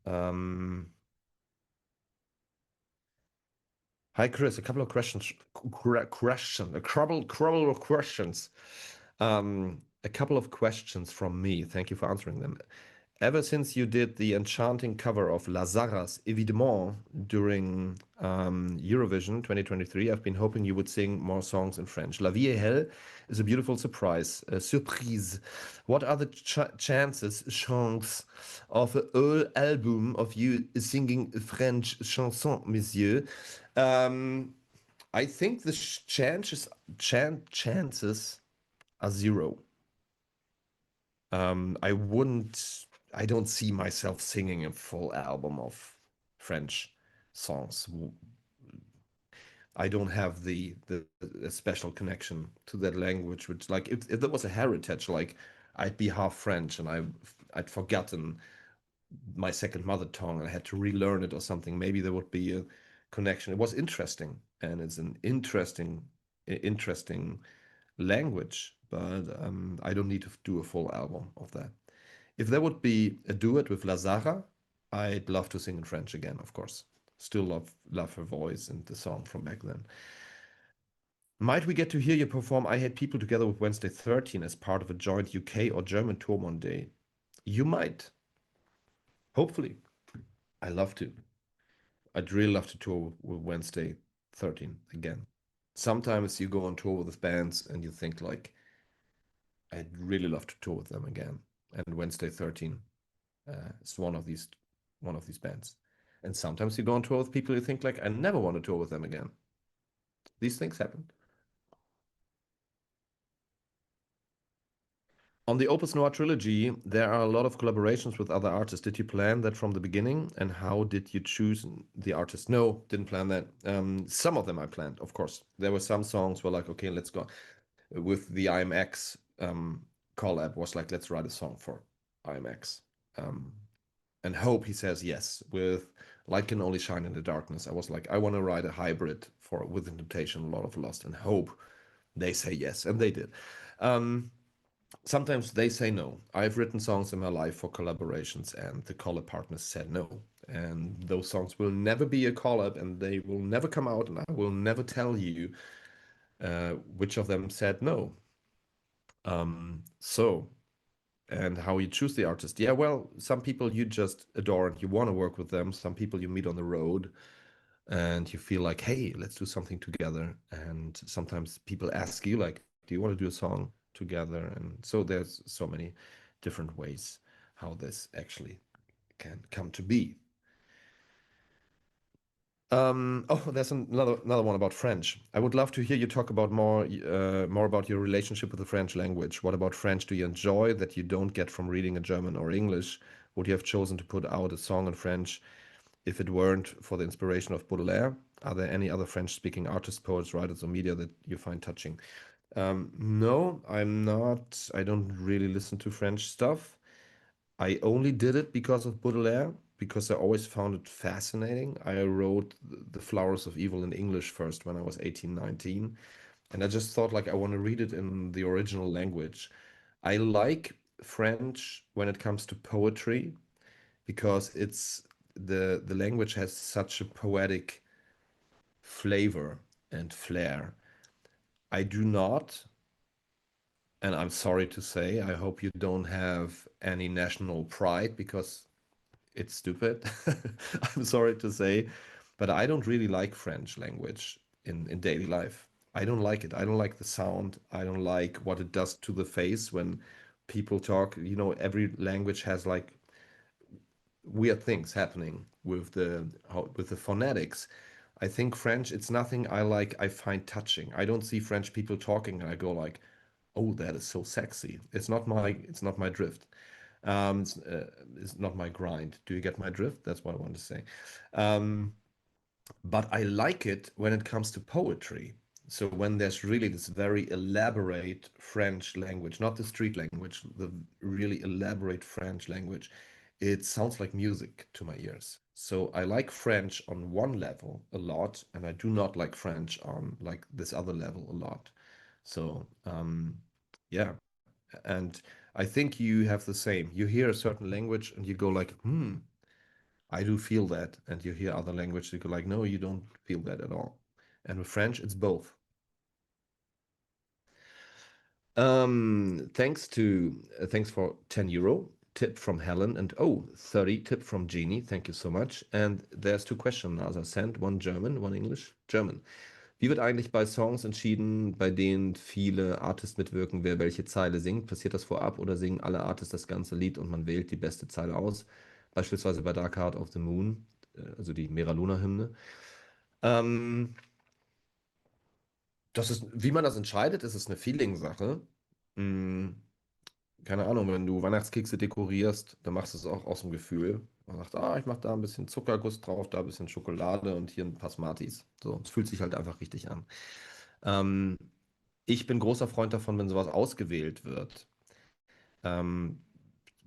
Speaker 1: Um, Hi, Chris. A couple of questions. A couple of questions. a couple of questions from me. Thank you for answering them. Ever since you did the enchanting cover of Lazara's Évidemment during Eurovision 2023, I've been hoping you would sing more songs in French. La Vie est Helle is a beautiful surprise, a surprise. What are the chances of a whole album of you singing French chansons, monsieur? Um, I think the chances are zero. I wouldn't, I don't see myself singing a full album of French songs. I don't have the special connection to that language, which like if there was a heritage, like I'd be half French and I'd forgotten my second mother tongue and I had to relearn it or something. Maybe there would be a connection. It was interesting, and it's an interesting language, but I don't need to do a full album of that. If there would be a duet with Lazara, I'd love to sing in French again, of course. Still love her voice and the song from back then. Might we get to hear you perform I Hate People together with Wednesday 13 as part of a joint UK or German tour one day? You might. Hopefully. I love to. I'd really love to tour with Wednesday 13 again. Sometimes you go on tour with bands and you think like, I'd really love to tour with them again. And Wednesday 13 is one of these bands. And sometimes you go on tour with people you think like, I never want to tour with them again. These things happen. On the Opus Noir trilogy, there are a lot of collaborations with other artists. Did you plan that from the beginning? And how did you choose the artist? No, didn't plan that. Some of them I planned, of course. There were some songs where like, okay, let's go. With the IMX collab was like, let's write a song for IMX. And hope he says yes. With Light Can Only Shine in the Darkness, I was like, I want to write a hybrid for With Temptation, Lord of Lost, and hope they say yes, and they did. Sometimes they say no. I've written songs in my life for collaborations, and the collab partners said no. And those songs will never be a collab, and they will never come out, and I will never tell you which of them said no. So, and how you choose the artist. Yeah, well, some people you just adore and you want to work with them. Some people you meet on the road and you feel like, hey, let's do something together. And sometimes people ask you, like, do you want to do a song together? And so there's so many different ways how this actually can come to be. Oh, there's another one about French. I would love to hear you talk about more about your relationship with the French language. What about French do you enjoy that you don't get from reading a German or English? Would you have chosen to put out a song in French if it weren't for the inspiration of Baudelaire? Are there any other French-speaking artists, poets, writers, or media that you find touching? No, I'm not. I don't really listen to French stuff. I only did it because of Baudelaire, because I always found it fascinating. I wrote The Flowers of Evil in English first when I was 18, 19, and I just thought like I want to read it in the original language. I like French when it comes to poetry because it's the language has such a poetic flavor and flair. I do not, and I'm sorry to say, I hope you don't have any national pride because it's stupid. I'm sorry to say, but I don't really like French language in daily life. I don't like it. I don't like the sound. I don't like what it does to the face when people talk. Every language has like weird things happening with the phonetics. I think French, it's nothing I find touching. I don't see French people talking and I go like, oh, that is so sexy. It's not my drift. It's not my grind. Do you get my drift? That's what I want to say. Um, but I like it when it comes to poetry. So when there's really this very elaborate French language, not the street language, the really elaborate French language, it sounds like music to my ears. So I like French on one level a lot, and I do not like French on like this other level a lot. So yeah, and I think you have the same. You hear a certain language and you go like, I do feel that. And you hear other language, you go like, no, you don't feel that at all. And with French, it's both. Thanks for 10 euro tip from Helen and 30 tip from Jeannie. Thank you so much. And there's two questions now. I sent one German, one English. German. Wie wird eigentlich bei Songs entschieden, bei denen viele Artists mitwirken, wer welche Zeile singt? Passiert das vorab oder singen alle Artists das ganze Lied und man wählt die beste Zeile aus? Beispielsweise bei Dark Heart of the Moon, also die Mera Luna-Hymne. Ähm, wie man das entscheidet, ist es eine Feeling-Sache. Mm, keine Ahnung, wenn du Weihnachtskekse dekorierst, dann machst du es auch aus dem Gefühl. Man sagt, ich mache da ein bisschen Zuckerguss drauf, da ein bisschen Schokolade und hier ein paar Smarties. So, es fühlt sich halt einfach richtig an. Ähm, Ich bin großer Freund davon, wenn sowas ausgewählt wird. Ähm,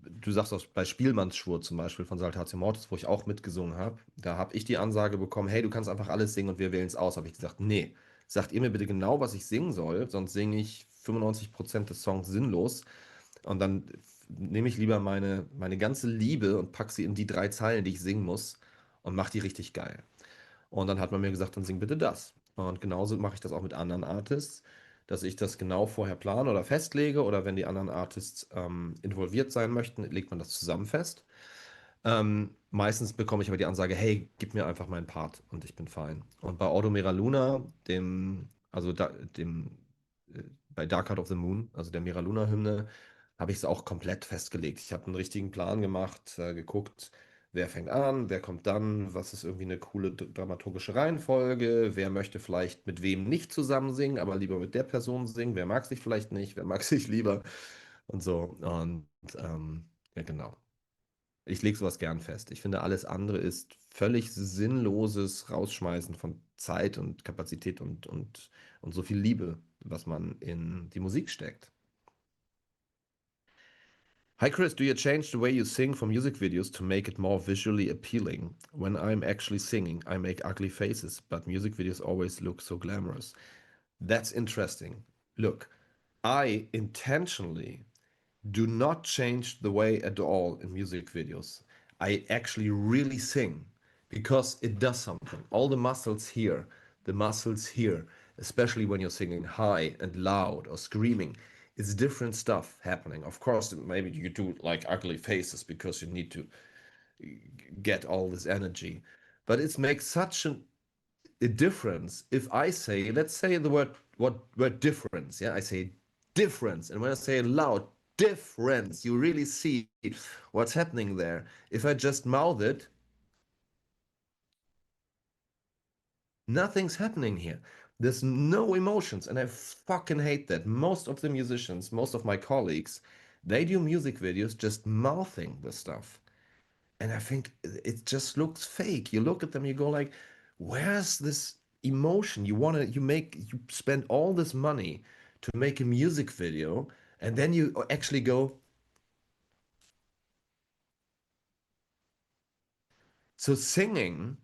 Speaker 1: Du sagst auch bei Spielmannsschwur zum Beispiel von Saltatio Mortis, wo ich auch mitgesungen habe, da habe ich die Ansage bekommen, hey, du kannst einfach alles singen und wir wählen es aus. Habe ich gesagt, nee, sagt ihr mir bitte genau, was ich singen soll, sonst singe ich 95% des Songs sinnlos und dann nehme ich lieber meine ganze Liebe und packe sie in die 3 Zeilen, die ich singen muss und mache die richtig geil. Und dann hat man mir gesagt, dann sing bitte das. Und genauso mache ich das auch mit anderen Artists, dass ich das genau vorher plane oder festlege oder wenn die anderen Artists involviert sein möchten, legt man das zusammen fest. Meistens bekomme ich aber die Ansage, hey, gib mir einfach meinen Part und ich bin fein. Und bei Ordo Mera Luna, äh, bei Dark Heart of the Moon, also der Mera Luna Hymne, habe ich es auch komplett festgelegt. Ich habe einen richtigen Plan gemacht, geguckt, wer fängt an, wer kommt dann, was ist irgendwie eine coole dramaturgische Reihenfolge, wer möchte vielleicht mit wem nicht zusammen singen, aber lieber mit der Person singen, wer mag sich vielleicht nicht, wer mag sich lieber und so. Und ja, genau. Ich lege sowas gern fest. Ich finde, alles andere ist völlig sinnloses Rausschmeißen von Zeit und Kapazität und so viel Liebe, was man in die Musik steckt. Hi Chris, do you change the way you sing for music videos to make it more visually appealing? When I'm actually singing, I make ugly faces, but music videos always look so glamorous. That's interesting. Look, I intentionally do not change the way at all in music videos. I actually really sing because it does something. All the muscles here, the muscles here, especially when you're singing high and loud or screaming, it's different stuff happening. Of course, maybe you do like ugly faces because you need to get all this energy, but it makes such a difference if I say, let's say the word difference, yeah, I say difference, and when I say it loud, difference, you really see what's happening there. If I just mouth it, nothing's happening here. There's no emotions, and I fucking hate that. Most of the musicians, most of my colleagues, they do music videos just mouthing the stuff. And I think it just looks fake. You look at them, you go like, where's this emotion? You spend all this money to make a music video, and then you actually go. So singing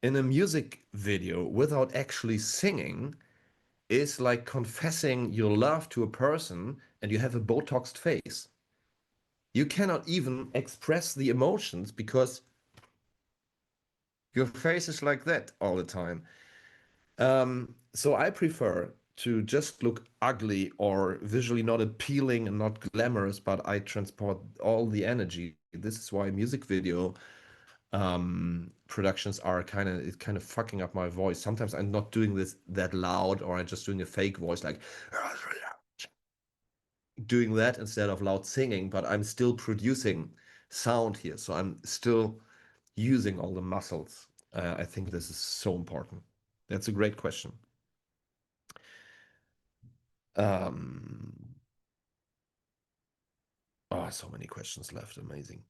Speaker 1: in a music video without actually singing is like confessing your love to a person and you have a Botoxed face. You cannot even express the emotions because your face is like that all the time. So I prefer to just look ugly or visually not appealing and not glamorous, but I transport all the energy. This is why music video productions are kind of fucking up my voice. Sometimes I'm not doing this that loud, or I'm just doing a fake voice, like doing that instead of loud singing, but I'm still producing sound here. So I'm still using all the muscles. I think this is so important. That's a great question. Um, so many questions left. Amazing.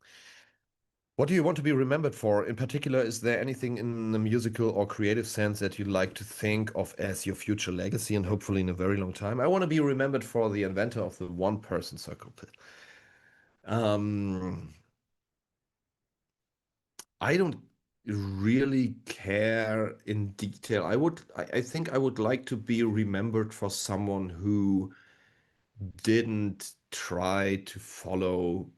Speaker 1: What do you want to be remembered for? In particular, is there anything in the musical or creative sense that you'd like to think of as your future legacy and hopefully in a very long time? I want to be remembered for the inventor of the one-person circle pit. Um, I don't really care in detail. I think I would like to be remembered for someone who didn't try to follow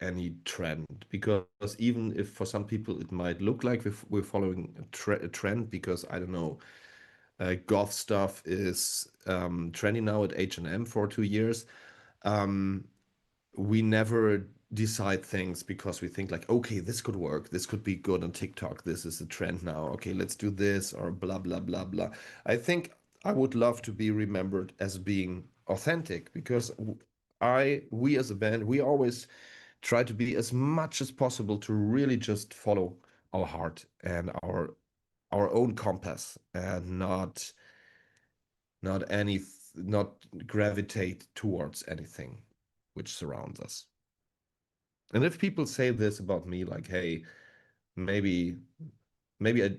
Speaker 1: any trend, because even if for some people it might look like we're following a trend, because I don't know, Goth stuff is trendy now at H&M for 2 years. Um, we never decide things because we think like, okay, this could work. This could be good on TikTok. This is a trend now. Okay, let's do this or blah, blah, blah, blah. I think I would love to be remembered as being authentic because we as a band, we always try to be as much as possible to really just follow our heart and our own compass and not gravitate towards anything which surrounds us. And if people say this about me, like, hey, maybe maybe I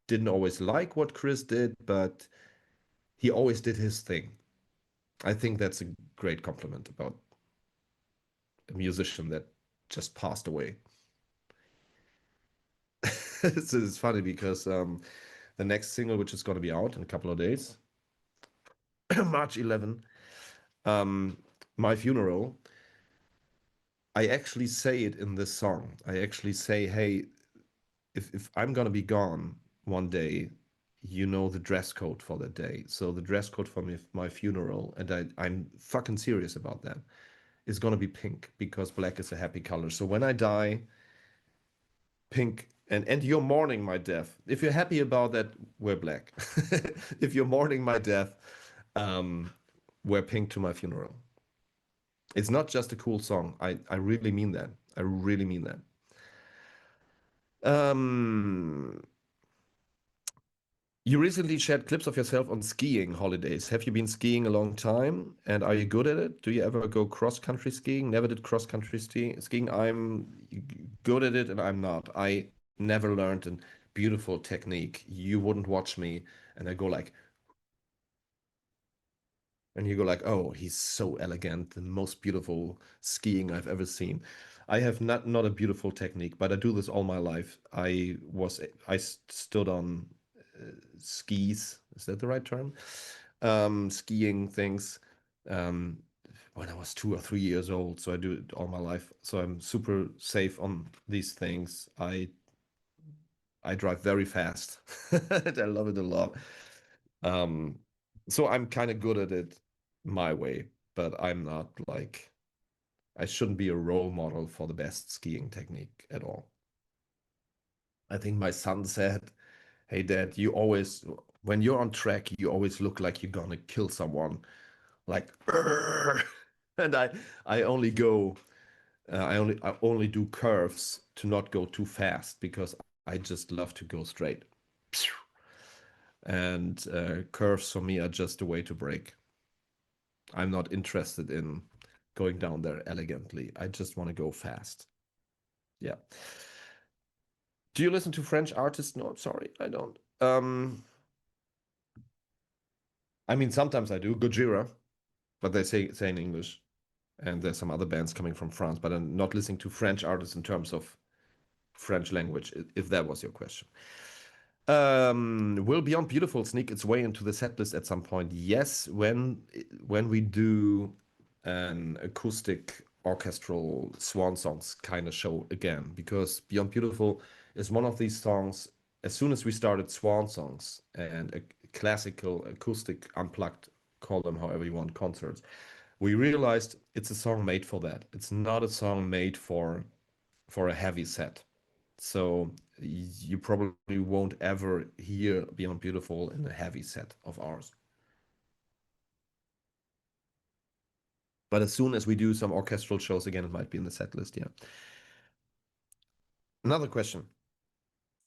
Speaker 1: didn't always like what Chris did, but he always did his thing. I think that's a great compliment about a musician that just passed away. It's funny because the next single, which is going to be out in a couple of days, March 11, um, My Funeral, I actually say it in this song. I actually say, hey, if I'm gonna be gone one day, you know the dress code for that day. So the dress code for my funeral, and I'm fucking serious about that, is gonna be pink because black is a happy color. So when I die, pink, and you're mourning my death. If you're happy about that, wear black. If you're mourning my death, um, wear pink to my funeral. It's not just a cool song. I really mean that. I really mean that. Um, You recently shared clips of yourself on skiing holidays. Have you been skiing a long time? And are you good at it? Do you ever go cross-country skiing? Never did cross-country skiing. I'm good at it and I'm not. I never learned a beautiful technique. You wouldn't watch me and I go like, and you go like, oh, he's so elegant, the most beautiful skiing I've ever seen. I have not a beautiful technique, but I do this all my life. I stood on skis. Is that the right term? Skiing things um, when I was 2 or 3 years old. So I do it all my life. So I'm super safe on these things. I drive very fast. And I love it a lot. Um, so I'm kind of good at it my way, but I'm not like I shouldn't be a role model for the best skiing technique at all. I think my son said, "Hey Dad, you always when you're on track, you always look like you're gonna kill someone." Like, and I only go I only do curves to not go too fast because I just love to go straight. And curves for me are just a way to break. I'm not interested in going down there elegantly. I just want to go fast. Yeah. Do you listen to French artists? No, I'm sorry, I don't. I mean, sometimes I do. Gojira, but they say in English. And there's some other bands coming from France, but I'm not listening to French artists in terms of French language, if that was your question. Will Beyond Beautiful sneak its way into the set list at some point? Yes, when we do an acoustic orchestral swan songs kind of show again, because Beyond Beautiful is one of these songs. As soon as we started swan songs and a classical acoustic unplugged, call them however you want, concerts, we realized it's a song made for that. It's not a song made for a heavy set. So you probably won't ever hear Beyond Beautiful in a heavy set of ours. But as soon as we do some orchestral shows again, it might be in the set list, yeah. Another question.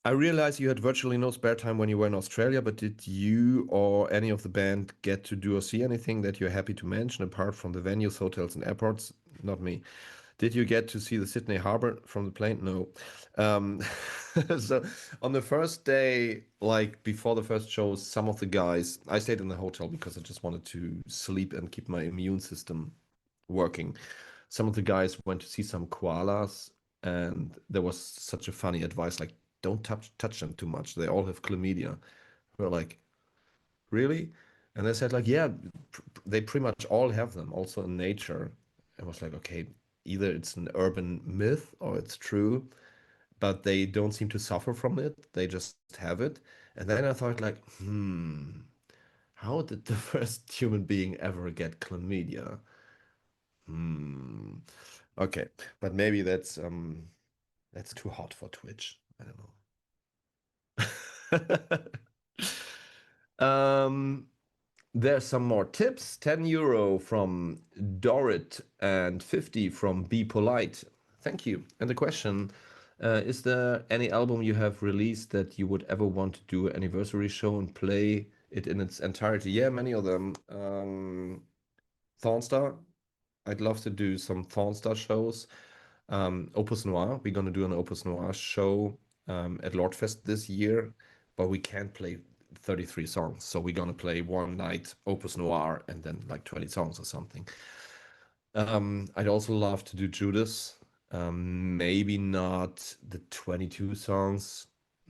Speaker 1: I realize you had virtually no spare time when you were in Australia, but did you or any of the band get to do or see anything that you're happy to mention apart from the venues, hotels, and airports? Not me. Did you get to see the Sydney Harbor from the plane? No. Um, so on the first day, like before the first shows, some of the guys, I stayed in the hotel because I just wanted to sleep and keep my immune system working. Some of the guys went to see some koalas, and there was such a funny advice like, don't touch them too much. They all have chlamydia. We're like, really? And they said like, yeah, they pretty much all have them, also in nature. I was like, okay, either it's an urban myth or it's true, but they don't seem to suffer from it. They just have it. And then I thought like, how did the first human being ever get chlamydia? Hmm. Okay, but maybe that's too hot for Twitch. I don't know. Um, there's some more tips. 10 euro from Dorit and 50 from Be Polite. Thank you. And the question, is there any album you have released that you would ever want to do an anniversary show and play it in its entirety? Yeah, many of them. Thornstar. I'd love to do some Thornstar shows. Opus Noir. We're gonna do an Opus Noir show at Lordfest this year, but we can't play 33 songs. So we're gonna play one night Opus Noir and then like 20 songs or something. I'd also love to do Judas. Maybe not the 22 songs.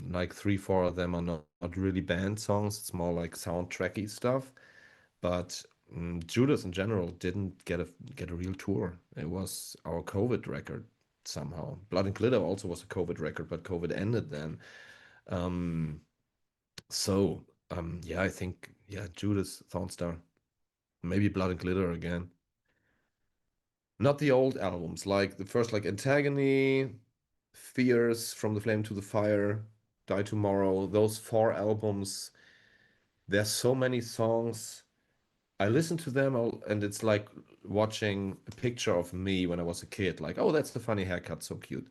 Speaker 1: Like three, four of them are not really band songs. It's more like soundtracky stuff. But Judas in general didn't get a real tour. It was our COVID record somehow. Blood and Glitter also was a COVID record, but COVID ended then. Um, yeah, I think yeah, Judas, Thornstar, maybe Blood and Glitter again. Not the old albums, like the first like Antagony, Fears, From the Flame to the Fire, Die Tomorrow. Those four albums. There's so many songs. I listen to them and it's like watching a picture of me when I was a kid. Like, oh, that's the funny haircut, so cute.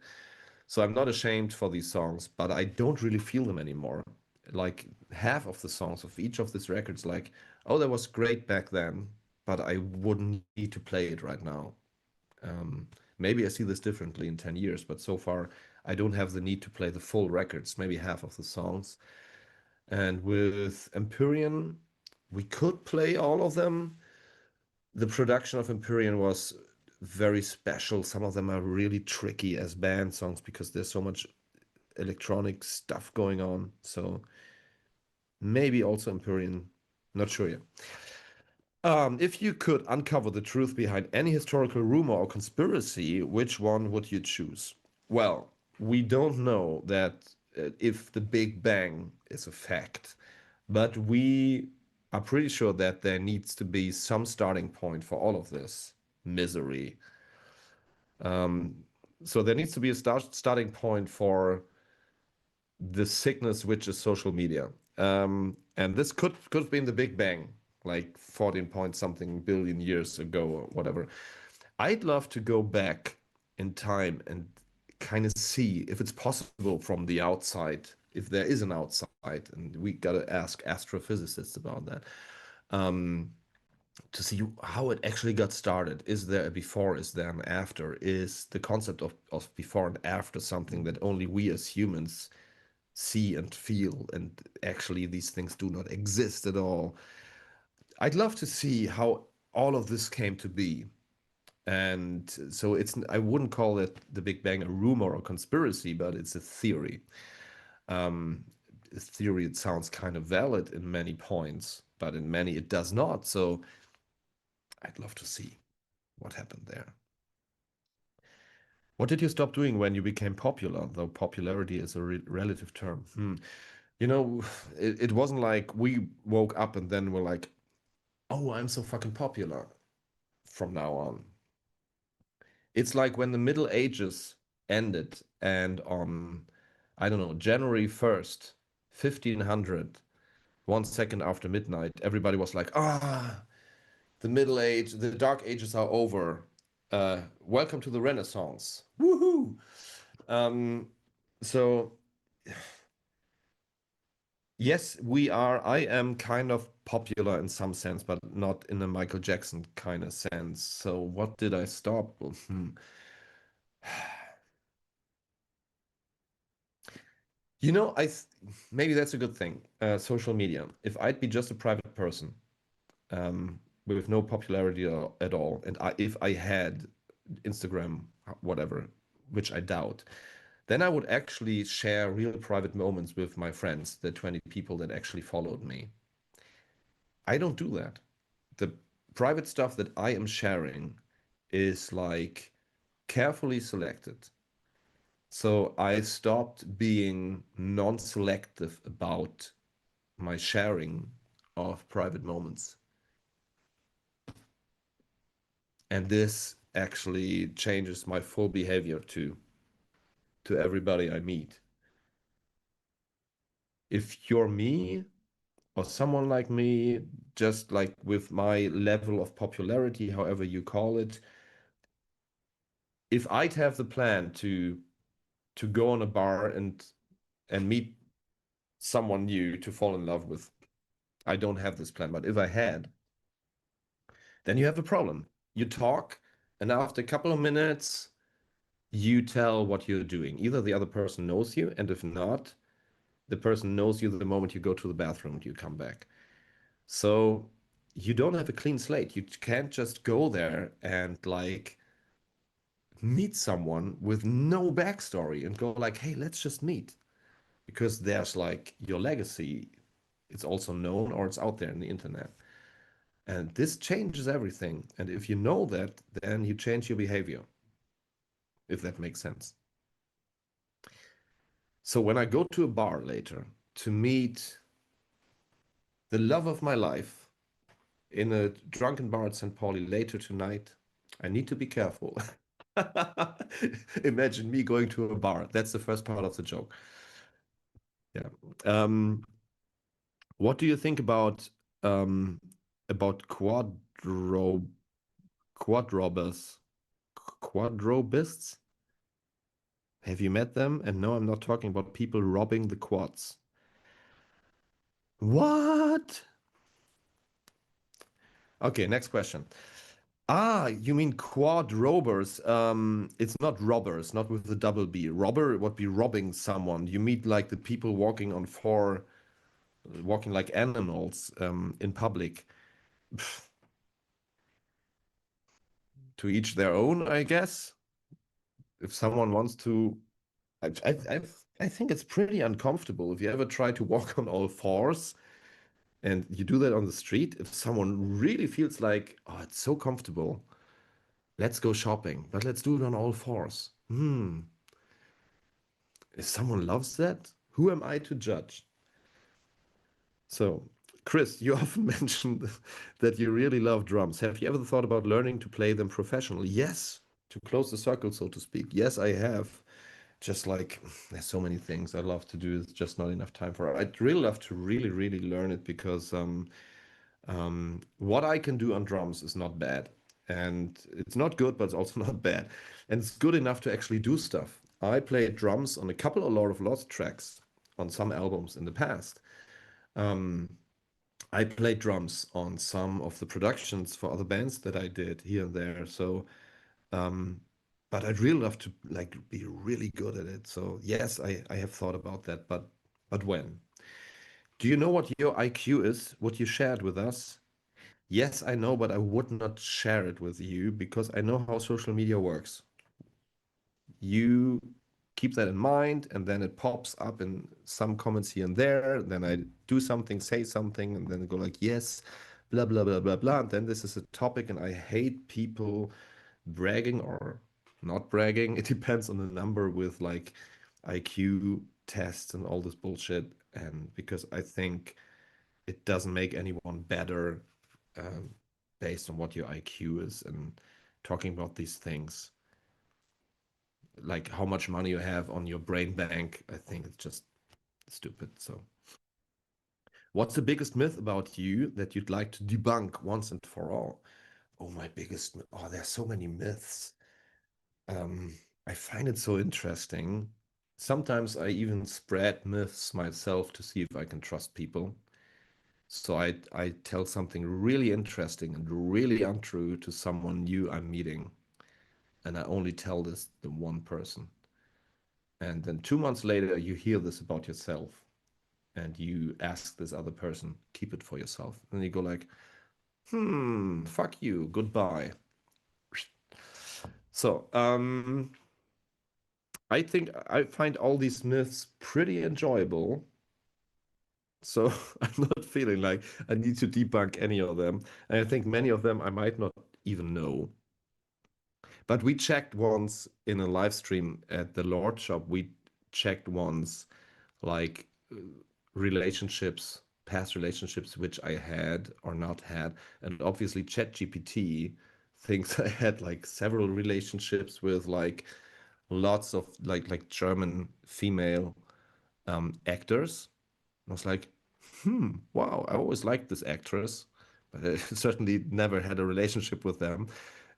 Speaker 1: So I'm not ashamed for these songs, but I don't really feel them anymore. Like half of the songs of each of these records, like, oh, that was great back then, but I wouldn't need to play it right now. Um, Maybe I see this differently in 10 years, but so far I don't have the need to play the full records, maybe half of the songs. And with Empyrean, we could play all of them. The production of Empyrean was very special. Some of them are really tricky as band songs because there's so much electronic stuff going on. So maybe also Empyrean, not sure yet. If you could uncover the truth behind any historical rumor or conspiracy, which one would you choose? Well, we don't know that if the Big Bang is a fact, but we are pretty sure that there needs to be some starting point for all of this misery. Um, so there needs to be a starting point for the sickness which is social media. And this could have been the Big Bang, like 14 point something billion years ago or whatever. I'd love to go back in time and kind of see if it's possible from the outside, if there is an outside, and we gotta ask astrophysicists about that. Um, to see how it actually got started. Is there a before? Is there an after? Is the concept of before and after something that only we as humans see and feel, and actually these things do not exist at all? I'd love to see how all of this came to be. And so I wouldn't call it the Big Bang a rumor or conspiracy, but it's a theory. A theory, it sounds kind of valid in many points, but in many it does not. So I'd love to see what happened there. What did you stop doing when you became popular? Though popularity is a relative term. You know, it wasn't like we woke up and then were like, oh, I'm so fucking popular from now on. It's like when the Middle Ages ended and on, I don't know, January 1st, 1500, 1 second after midnight, everybody was like, the Middle Age, the Dark Ages are over. Welcome to the Renaissance. Woohoo! Um, so yes, we are. I am kind of popular in some sense, but not in a Michael Jackson kind of sense. So what did I stop? You know, maybe that's a good thing. Social media. If I'd be just a private person, with no popularity at all, and if I had Instagram, whatever, which I doubt, then I would actually share real private moments with my friends, the 20 people that actually followed me. I don't do that. The private stuff that I am sharing is like carefully selected. So I stopped being non-selective about my sharing of private moments. And this actually changes my full behavior to everybody I meet. If you're me or someone like me, just like with my level of popularity, however you call it, if I'd have the plan to go on a bar and meet someone new to fall in love with, I don't have this plan. But if I had, then you have a problem. You talk, and after a couple of minutes, you tell what you're doing. Either the other person knows you, and if not, the person knows you the moment you go to the bathroom and you come back. So you don't have a clean slate. You can't just go there and like meet someone with no backstory and go like, hey, let's just meet. Because there's like your legacy. It's also known or it's out there in the internet. And this changes everything. And if you know that, then you change your behavior, if that makes sense. So when I go to a bar later to meet the love of my life in a drunken bar at St. Pauli later tonight, I need to be careful. Imagine me going to a bar. That's the first part of the joke. Yeah. What do you think about quadrobists? Quadrobists? Have you met them? And no, I'm not talking about people robbing the quads. What? Okay, next question. Ah, you mean quad robbers? It's not robbers, not with the double B. Robber would be robbing someone. You meet like the people walking on four, walking like animals in public. To each their own, I guess. If someone wants to, I think it's pretty uncomfortable. If you ever try to walk on all fours and you do that on the street, if someone really feels like, oh, it's so comfortable, let's go shopping, but let's do it on all fours. If someone loves that, who am I to judge? So, Chris, you often mentioned that you really love drums. Have you ever thought about learning to play them professionally? Yes, to close the circle, so to speak. Yes, I have. Just like there's so many things I love to do, it's just not enough time for it. I'd really love to really learn it because what I can do on drums is not bad. And it's not good, but it's also not bad. And it's good enough to actually do stuff. I played drums on a couple of Lord of Lost tracks on some albums in the past. Um, I played drums on some of the productions for other bands that I did here and there. So, um, but I'd really love to like be really good at it. So yes, I have thought about that, but when? Do you know what your IQ is? What you shared with us? Yes, I know, but I would not share it with you because I know how social media works. You keep that in mind, and then it pops up in some comments here and there. Then I do something, say something, and then go like, yes, blah, blah, blah, blah, blah. And then this is a topic, and I hate people bragging or not bragging. It depends on the number with like IQ tests and all this bullshit. And because I think it doesn't make anyone better um, based on what your IQ is and talking about these things, like how much money you have on your brain bank, I think it's just stupid. So, what's the biggest myth about you that you'd like to debunk once and for all? Oh, my biggest, oh, there's so many myths. Um, I find it so interesting. Sometimes I even spread myths myself to see if I can trust people. So I tell something really interesting and really untrue to someone new I'm meeting, and I only tell this to one person. And then 2 months later, you hear this about yourself, and you ask this other person, keep it for yourself. And you go like, fuck you, goodbye. So, I think I find all these myths pretty enjoyable. So I'm not feeling like I need to debunk any of them. And I think many of them I might not even know. But we checked once in a live stream at the Lord shop, we checked once like relationships past relationships which I had or not had. And obviously, ChatGPT thinks I had like several relationships with like lots of like German female actors. I was like, wow, I always liked this actress, but I certainly never had a relationship with them.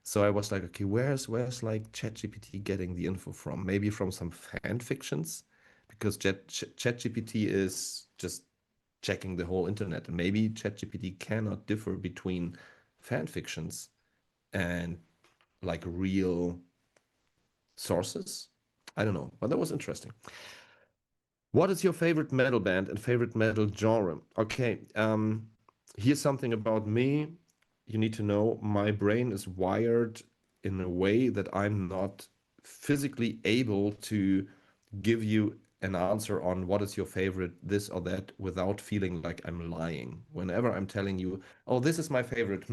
Speaker 1: So I was like, okay, where's like ChatGPT getting the info from? Maybe from some fan fictions, because ChatGPT is just checking the whole internet, and maybe ChatGPT cannot differ between fan fictions and like real sources. I don't know, but that was interesting. What is your favorite metal band and favorite metal genre? Okay, here's something about me. You need to know my brain is wired in a way that I'm not physically able to give you an answer on what is your favorite this or that without feeling like I'm lying. Whenever I'm telling you, oh, this is my favorite,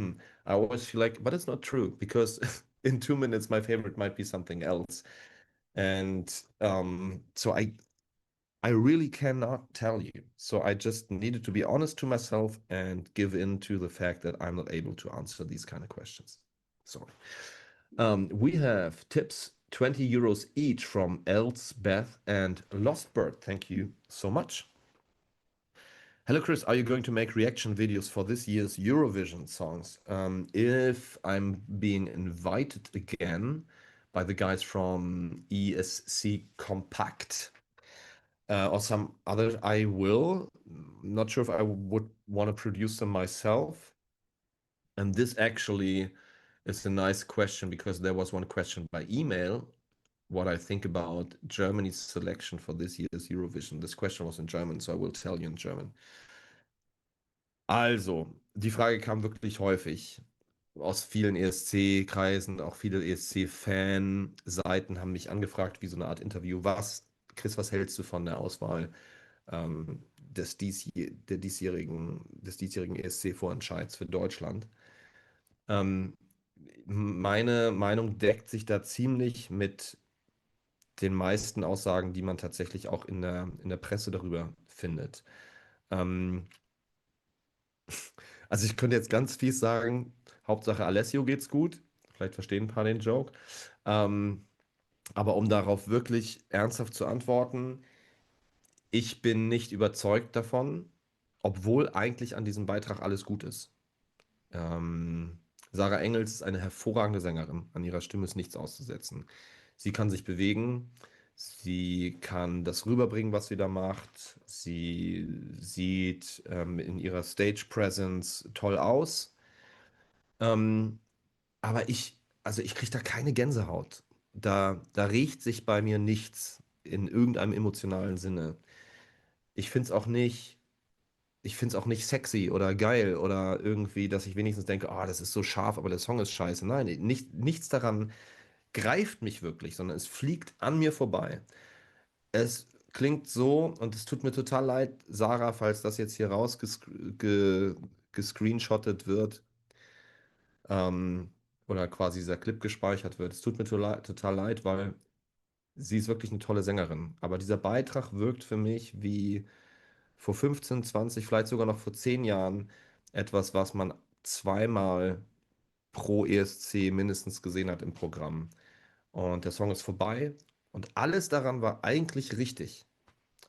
Speaker 1: I always feel like, but it's not true because in 2 minutes my favorite might be something else. And so I really cannot tell you. So I just needed to be honest to myself and give in to the fact that I'm not able to answer these kind of questions. Sorry. We have tips, 20 euros each from Elsbeth and Lost Bird. Thank you so much. Hello, Chris. Are you going to make reaction videos for this year's Eurovision songs? If I'm being invited again by the guys from ESC Compact, or some other, I will. Not sure if I would want to produce them myself. And this actually is a nice question because there was one question by email, what I think about Germany's selection for this year's Eurovision. This question was in German, so I will tell you in German. Also, die Frage kam wirklich häufig aus vielen ESC-Kreisen, auch viele ESC-Fan-Seiten haben mich angefragt, wie so eine Art Interview. Chris, was hältst du von der Auswahl des diesjährigen ESC-Vorentscheids für Deutschland? Ähm, Meine Meinung deckt sich da ziemlich mit den meisten Aussagen, die man tatsächlich auch in der Presse darüber findet. Ähm, also ich könnte jetzt ganz fies sagen, Hauptsache Alessio geht's gut. Vielleicht verstehen ein paar den Joke. Ähm, aber um darauf wirklich ernsthaft zu antworten, ich bin nicht überzeugt davon, obwohl eigentlich an diesem Beitrag alles gut ist. Ähm, Sarah Engels ist eine hervorragende Sängerin. An ihrer Stimme ist nichts auszusetzen. Sie kann sich bewegen, sie kann das rüberbringen, was sie da macht. Sie sieht in ihrer Stage Presence toll aus. Ähm, aber also ich kriege da keine Gänsehaut. Da regt sich bei mir nichts in irgendeinem emotionalen Sinne. Ich finde es auch nicht. Ich finde es auch nicht sexy oder geil oder irgendwie, dass ich wenigstens denke, ah, das ist so scharf, aber der Song ist scheiße. Nein, nichts daran greift mich wirklich, sondern es fliegt an mir vorbei. Es klingt so, und es tut mir total leid, Sarah, falls das jetzt hier gescreenshottet wird, ähm, oder quasi dieser Clip gespeichert wird. Es tut mir total leid, weil sie ist wirklich eine tolle Sängerin. Aber dieser Beitrag wirkt für mich wie vor 15, 20, vielleicht sogar noch vor 10 Jahren etwas, was man zweimal pro ESC mindestens gesehen hat im Programm. Und der Song ist vorbei und alles daran war eigentlich richtig.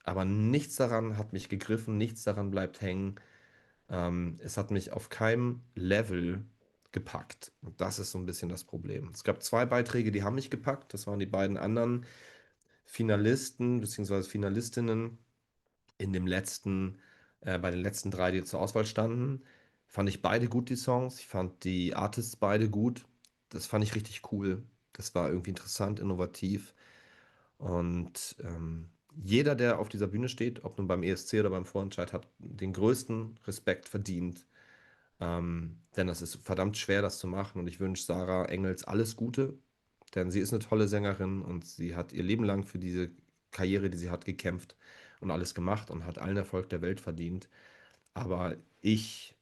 Speaker 1: Aber nichts daran hat mich gegriffen, nichts daran bleibt hängen. Es hat mich auf keinem Level gepackt. Und das ist so ein bisschen das Problem. Es gab zwei Beiträge, die haben mich gepackt. Das waren die beiden anderen Finalisten bzw. Finalistinnen bei den letzten drei, die zur Auswahl standen, fand ich beide gut, die Songs. Ich fand die Artists beide gut. Das fand ich richtig cool. Das war irgendwie interessant, innovativ. Und jeder, der auf dieser Bühne steht, ob nun beim ESC oder beim Vorentscheid, hat den größten Respekt verdient. Denn das ist verdammt schwer, das zu machen. Und ich wünsche Sarah Engels alles Gute, denn sie ist eine tolle Sängerin und sie hat ihr Leben lang für diese Karriere, die sie hat, gekämpft und alles gemacht und hat allen Erfolg der Welt verdient. Aber ich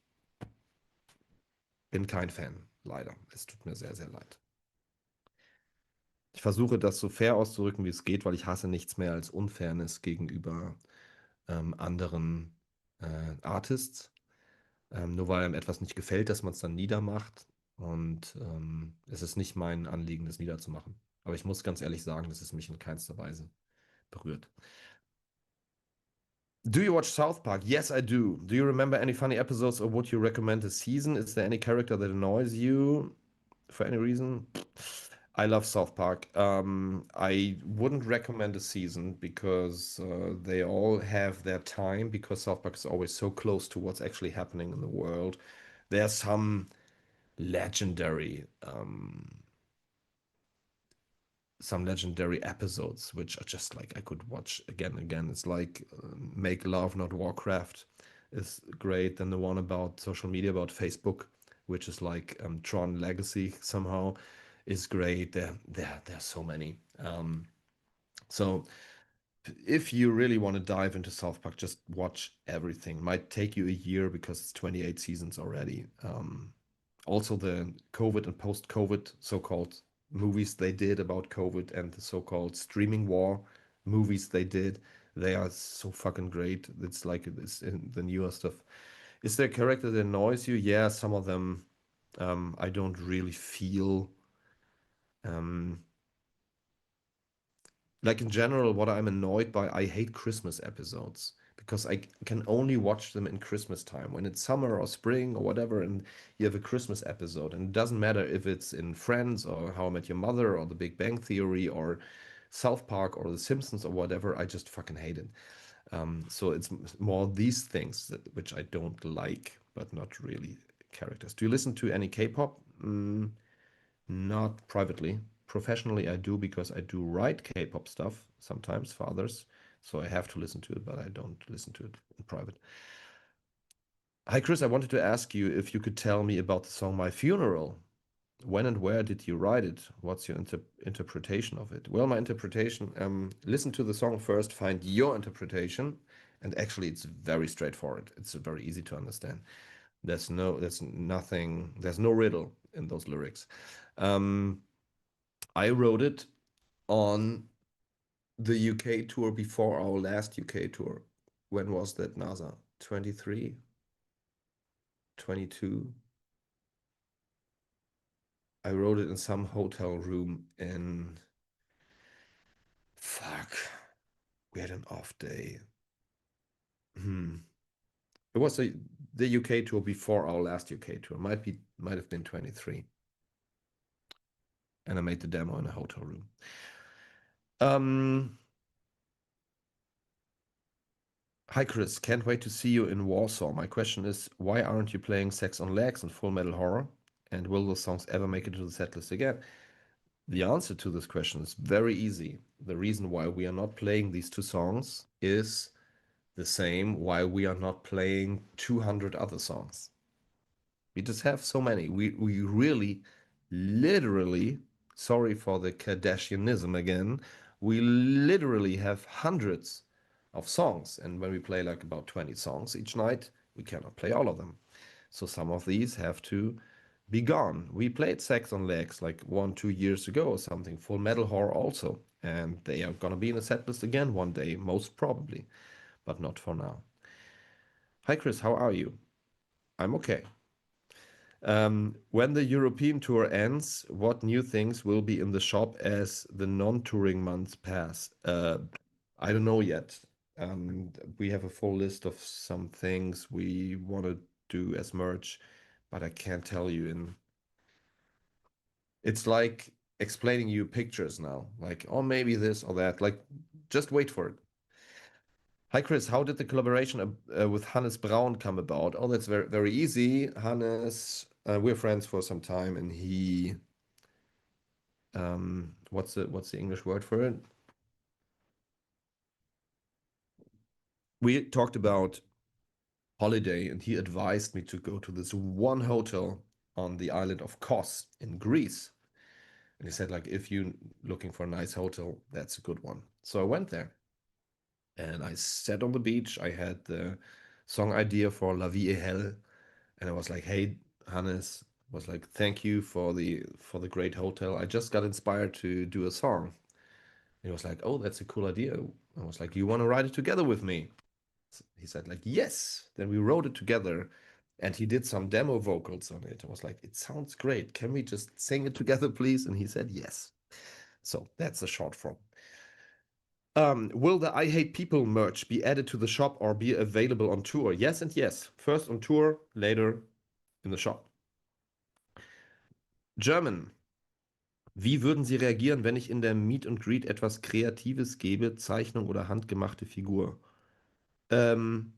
Speaker 1: bin kein Fan, leider. Es tut mir sehr, sehr leid. Ich versuche das so fair auszudrücken, wie es geht, weil ich hasse nichts mehr als Unfairness gegenüber anderen. Artists, nur weil einem etwas nicht gefällt, dass man es dann niedermacht. Und es ist nicht mein Anliegen, das niederzumachen. Aber ich muss ganz ehrlich sagen, dass es mich in keinster Weise berührt. Do you watch South Park? Yes, I do. Do you remember any funny episodes or would you recommend a season? Is there any character that annoys you for any reason? I love South Park. I wouldn't recommend a season because they all have their time because South Park is always so close to what's actually happening in the world. There are legendary um, some legendary episodes which are just like I could watch again and again. It's like Make Love Not Warcraft is great. Then the one about social media about Facebook, which is like Tron Legacy somehow, is great. There are so many. So if you really want to dive into South Park, just watch everything. Might take you a year because it's 28 seasons already. Also, the COVID and post-COVID so-called movies they did about COVID and the so-called streaming war movies they did, they are so fucking great. It's like it's in the newer stuff. Is there a character that annoys you? Yeah, some of them I don't really feel. Um, like in general, what I'm annoyed by, I hate Christmas episodes because I can only watch them in Christmas time when it's summer or spring or whatever, and you have a Christmas episode, and it doesn't matter if it's in Friends or How I Met Your Mother or The Big Bang Theory or South Park or The Simpsons or whatever, I just fucking hate it. So it's more these things which I don't like, but not really characters. Do you listen to any K-pop? Not privately. Professionally, I do because I do write K-pop stuff sometimes for others. So I have to listen to it, but I don't listen to it in private. Hi, Chris. I wanted to ask you if you could tell me about the song My Funeral. When and where did you write it? What's your interpretation of it? Well, my interpretation, listen to the song first, find your interpretation. And actually, it's very straightforward. It's very easy to understand. There's no riddle in those lyrics. Um, I wrote it on the UK tour before our last UK tour. When was that, NASA? 23, 22. I wrote it in some hotel room in. Fuck. We had an off day. Hmm. It was the UK tour before our last UK tour. Might have been 23. And I made the demo in a hotel room. Um, Hi, Chris. Can't wait to see you in Warsaw. My question is, why aren't you playing Sex on Legs and Full Metal Horror? And will those songs ever make it to the setlist again? The answer to this question is very easy. The reason why we are not playing these two songs is the same why we are not playing 200 other songs. We just have so many. We really, literally, sorry for the Kardashianism again, we literally have hundreds of songs. And when we play like about 20 songs each night, we cannot play all of them. So some of these have to be gone. We played Sex on Legs like 1, 2 years ago or something, Full Metal Horror also. And they are gonna be in a set list again one day, most probably, but not for now. Hi Chris, how are you? I'm okay. When the European tour ends, what new things will be in the shop as the non-touring months pass? I don't know yet. We have a full list of some things we want to do as merch, but I can't tell you in. It's like explaining you pictures now, like, oh, maybe this or that. Like, just wait for it. Hi, Chris. How did the collaboration with Hannes Braun come about? Oh, that's very, very easy. Hannes, we're friends for some time, and what's the English word for it? We talked about holiday, and he advised me to go to this one hotel on the island of Kos in Greece. And he said, like, if you're looking for a nice hotel, that's a good one. So I went there and I sat on the beach. I had the song idea for La Vie est Helle. And I was like, hey, Hannes, was like, thank you for the great hotel. I just got inspired to do a song. And he was like, oh, that's a cool idea. I was like, you want to write it together with me? He said like, yes. Then we wrote it together, and he did some demo vocals on it. I was like, it sounds great. Can we just sing it together, please? And he said yes. So that's the short form. Will the I Hate People merch be added to the shop or be available on tour? Yes and yes. First on tour, later in the shop. German. Wie würden Sie reagieren, wenn ich in der Meet and Greet etwas Kreatives gebe, Zeichnung oder handgemachte Figur? Ähm,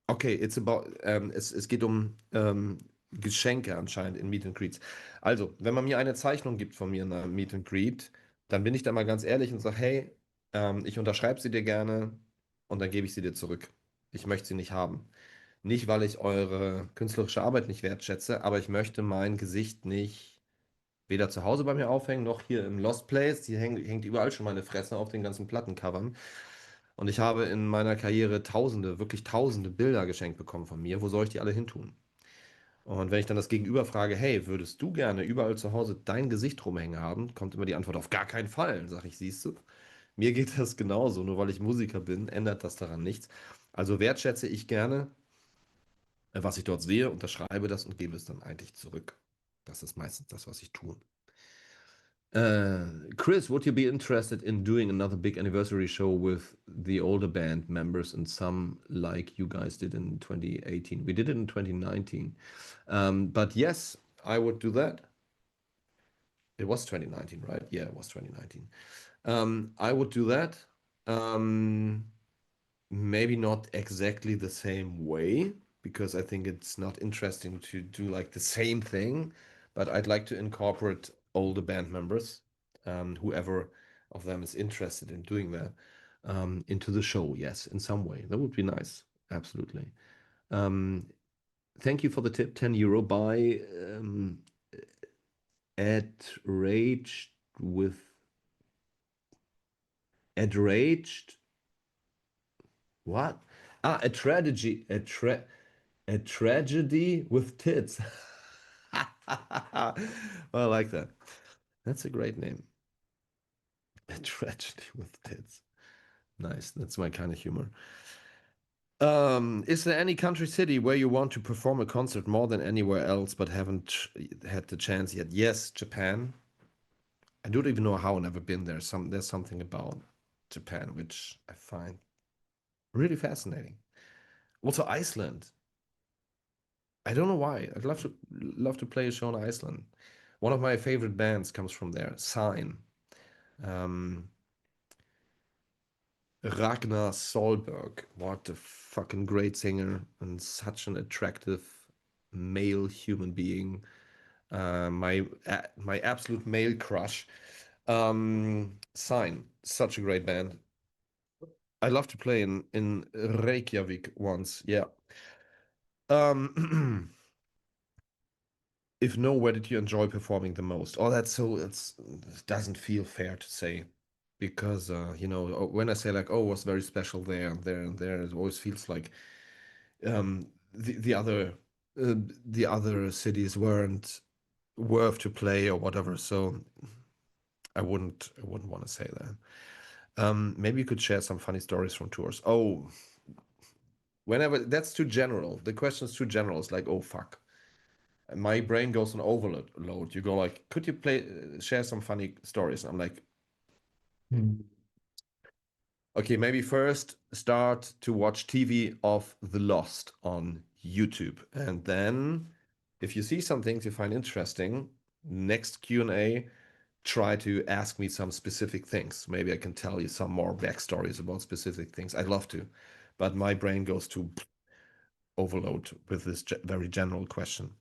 Speaker 1: okay, es geht um Geschenke anscheinend in Meet and Greets. Also, wenn man mir eine Zeichnung gibt von mir in einer Meet and Greet, dann bin ich da mal ganz ehrlich und sage, hey, ich unterschreibe sie dir gerne und dann gebe ich sie dir zurück. Ich möchte sie nicht haben. Nicht, weil ich eure künstlerische Arbeit nicht wertschätze, aber ich möchte mein Gesicht nicht weder zu Hause bei mir aufhängen, noch hier im Lost Place. Hängt überall schon meine Fresse auf den ganzen Plattencovern. Und ich habe in meiner Karriere tausende, wirklich tausende Bilder geschenkt bekommen von mir. Wo soll ich die alle hin tun? Und wenn ich dann das Gegenüber frage, hey, würdest du gerne überall zu Hause dein Gesicht rumhängen haben, kommt immer die Antwort, auf gar keinen Fall. Sag ich, siehst du, mir geht das genauso. Nur weil ich Musiker bin, ändert das daran nichts. Also wertschätze ich gerne, was ich dort sehe, unterschreibe das und gebe es dann eigentlich zurück. Das ist meistens das, was ich tue. Chris, would you be interested in doing another big anniversary show with the older band members and some like you guys did in 2018? We did it in 2019. But yes, I would do that. It was 2019, right? Yeah, it was 2019. I would do that. Maybe not exactly the same way, because I think it's not interesting to do like the same thing, but I'd like to incorporate older band members, whoever of them is interested in doing that, into the show. Yes, in some way. That would be nice. Absolutely. Thank you for the tip. €10 by Adraged with Adraged. What? Ah, a tragedy. A tragedy with tits. Well, I like that. That's a great name. A tragedy with tits. Nice. That's my kind of humor. Is there any country city where you want to perform a concert more than anywhere else but haven't had the chance yet? Yes, Japan. I don't even know how. I've never been there. There's something about Japan which I find really fascinating. Also, Iceland. I don't know why. I'd love to play a show in Iceland. One of my favorite bands comes from there, Sign. Um, Ragnar Solberg, what a fucking great singer and such an attractive male human being. My absolute male crush. Sign, such a great band. I love to play in Reykjavik once. Yeah. If no, where did you enjoy performing the most? Oh, it doesn't feel fair to say, because when I say like, oh, it was very special there and there and there, it always feels like um the other the other cities weren't worth to play or whatever. So I wouldn't want to say that. Maybe you could share some funny stories from tours. Oh, whenever that's too general. The question is too general. It's like, oh fuck. My brain goes on overload. You go like, could you share some funny stories? I'm like, okay, maybe first start to watch TV of The Lost on YouTube, and then if you see some things you find interesting, next Q&A, try to ask me some specific things. Maybe I can tell you some more backstories about specific things. I'd love to, but my brain goes to overload with this very general question.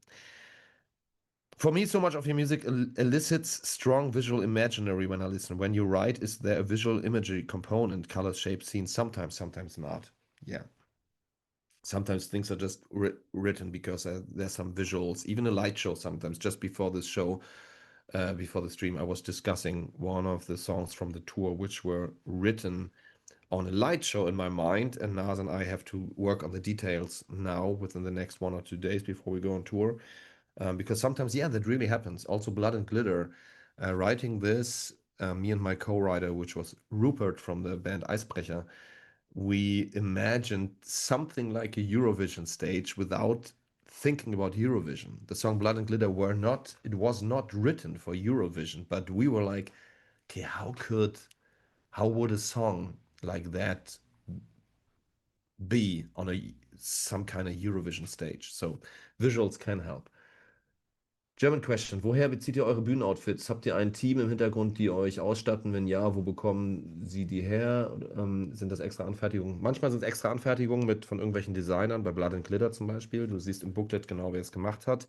Speaker 1: For me, so much of your music elicits strong visual imaginary when I listen. When you write, is there a visual imagery component, colors, shapes, scenes? Sometimes not. Yeah. Sometimes things are just written because there's some visuals. Even a light show sometimes. Just before this show, before the stream, I was discussing one of the songs from the tour, which were written on a light show in my mind. And Naz and I have to work on the details now within the next 1 or 2 days before we go on tour. Because sometimes, yeah, that really happens. Also, Blood and Glitter, writing this, me and my co-writer, which was Rupert from the band Eisbrecher, we imagined something like a Eurovision stage without thinking about Eurovision. The song Blood and Glitter were not, it was not written for Eurovision, but we were like, okay, how would a song like that be on a some kind of Eurovision stage? So visuals can help. German Question. Woher bezieht ihr eure Bühnenoutfits? Habt ihr ein Team im Hintergrund, die euch ausstatten? Wenn ja, wo bekommen sie die her? Sind das extra Anfertigungen? Manchmal sind es extra Anfertigungen von irgendwelchen Designern, bei Blood and Glitter zum Beispiel. Du siehst im Booklet genau, wer es gemacht hat.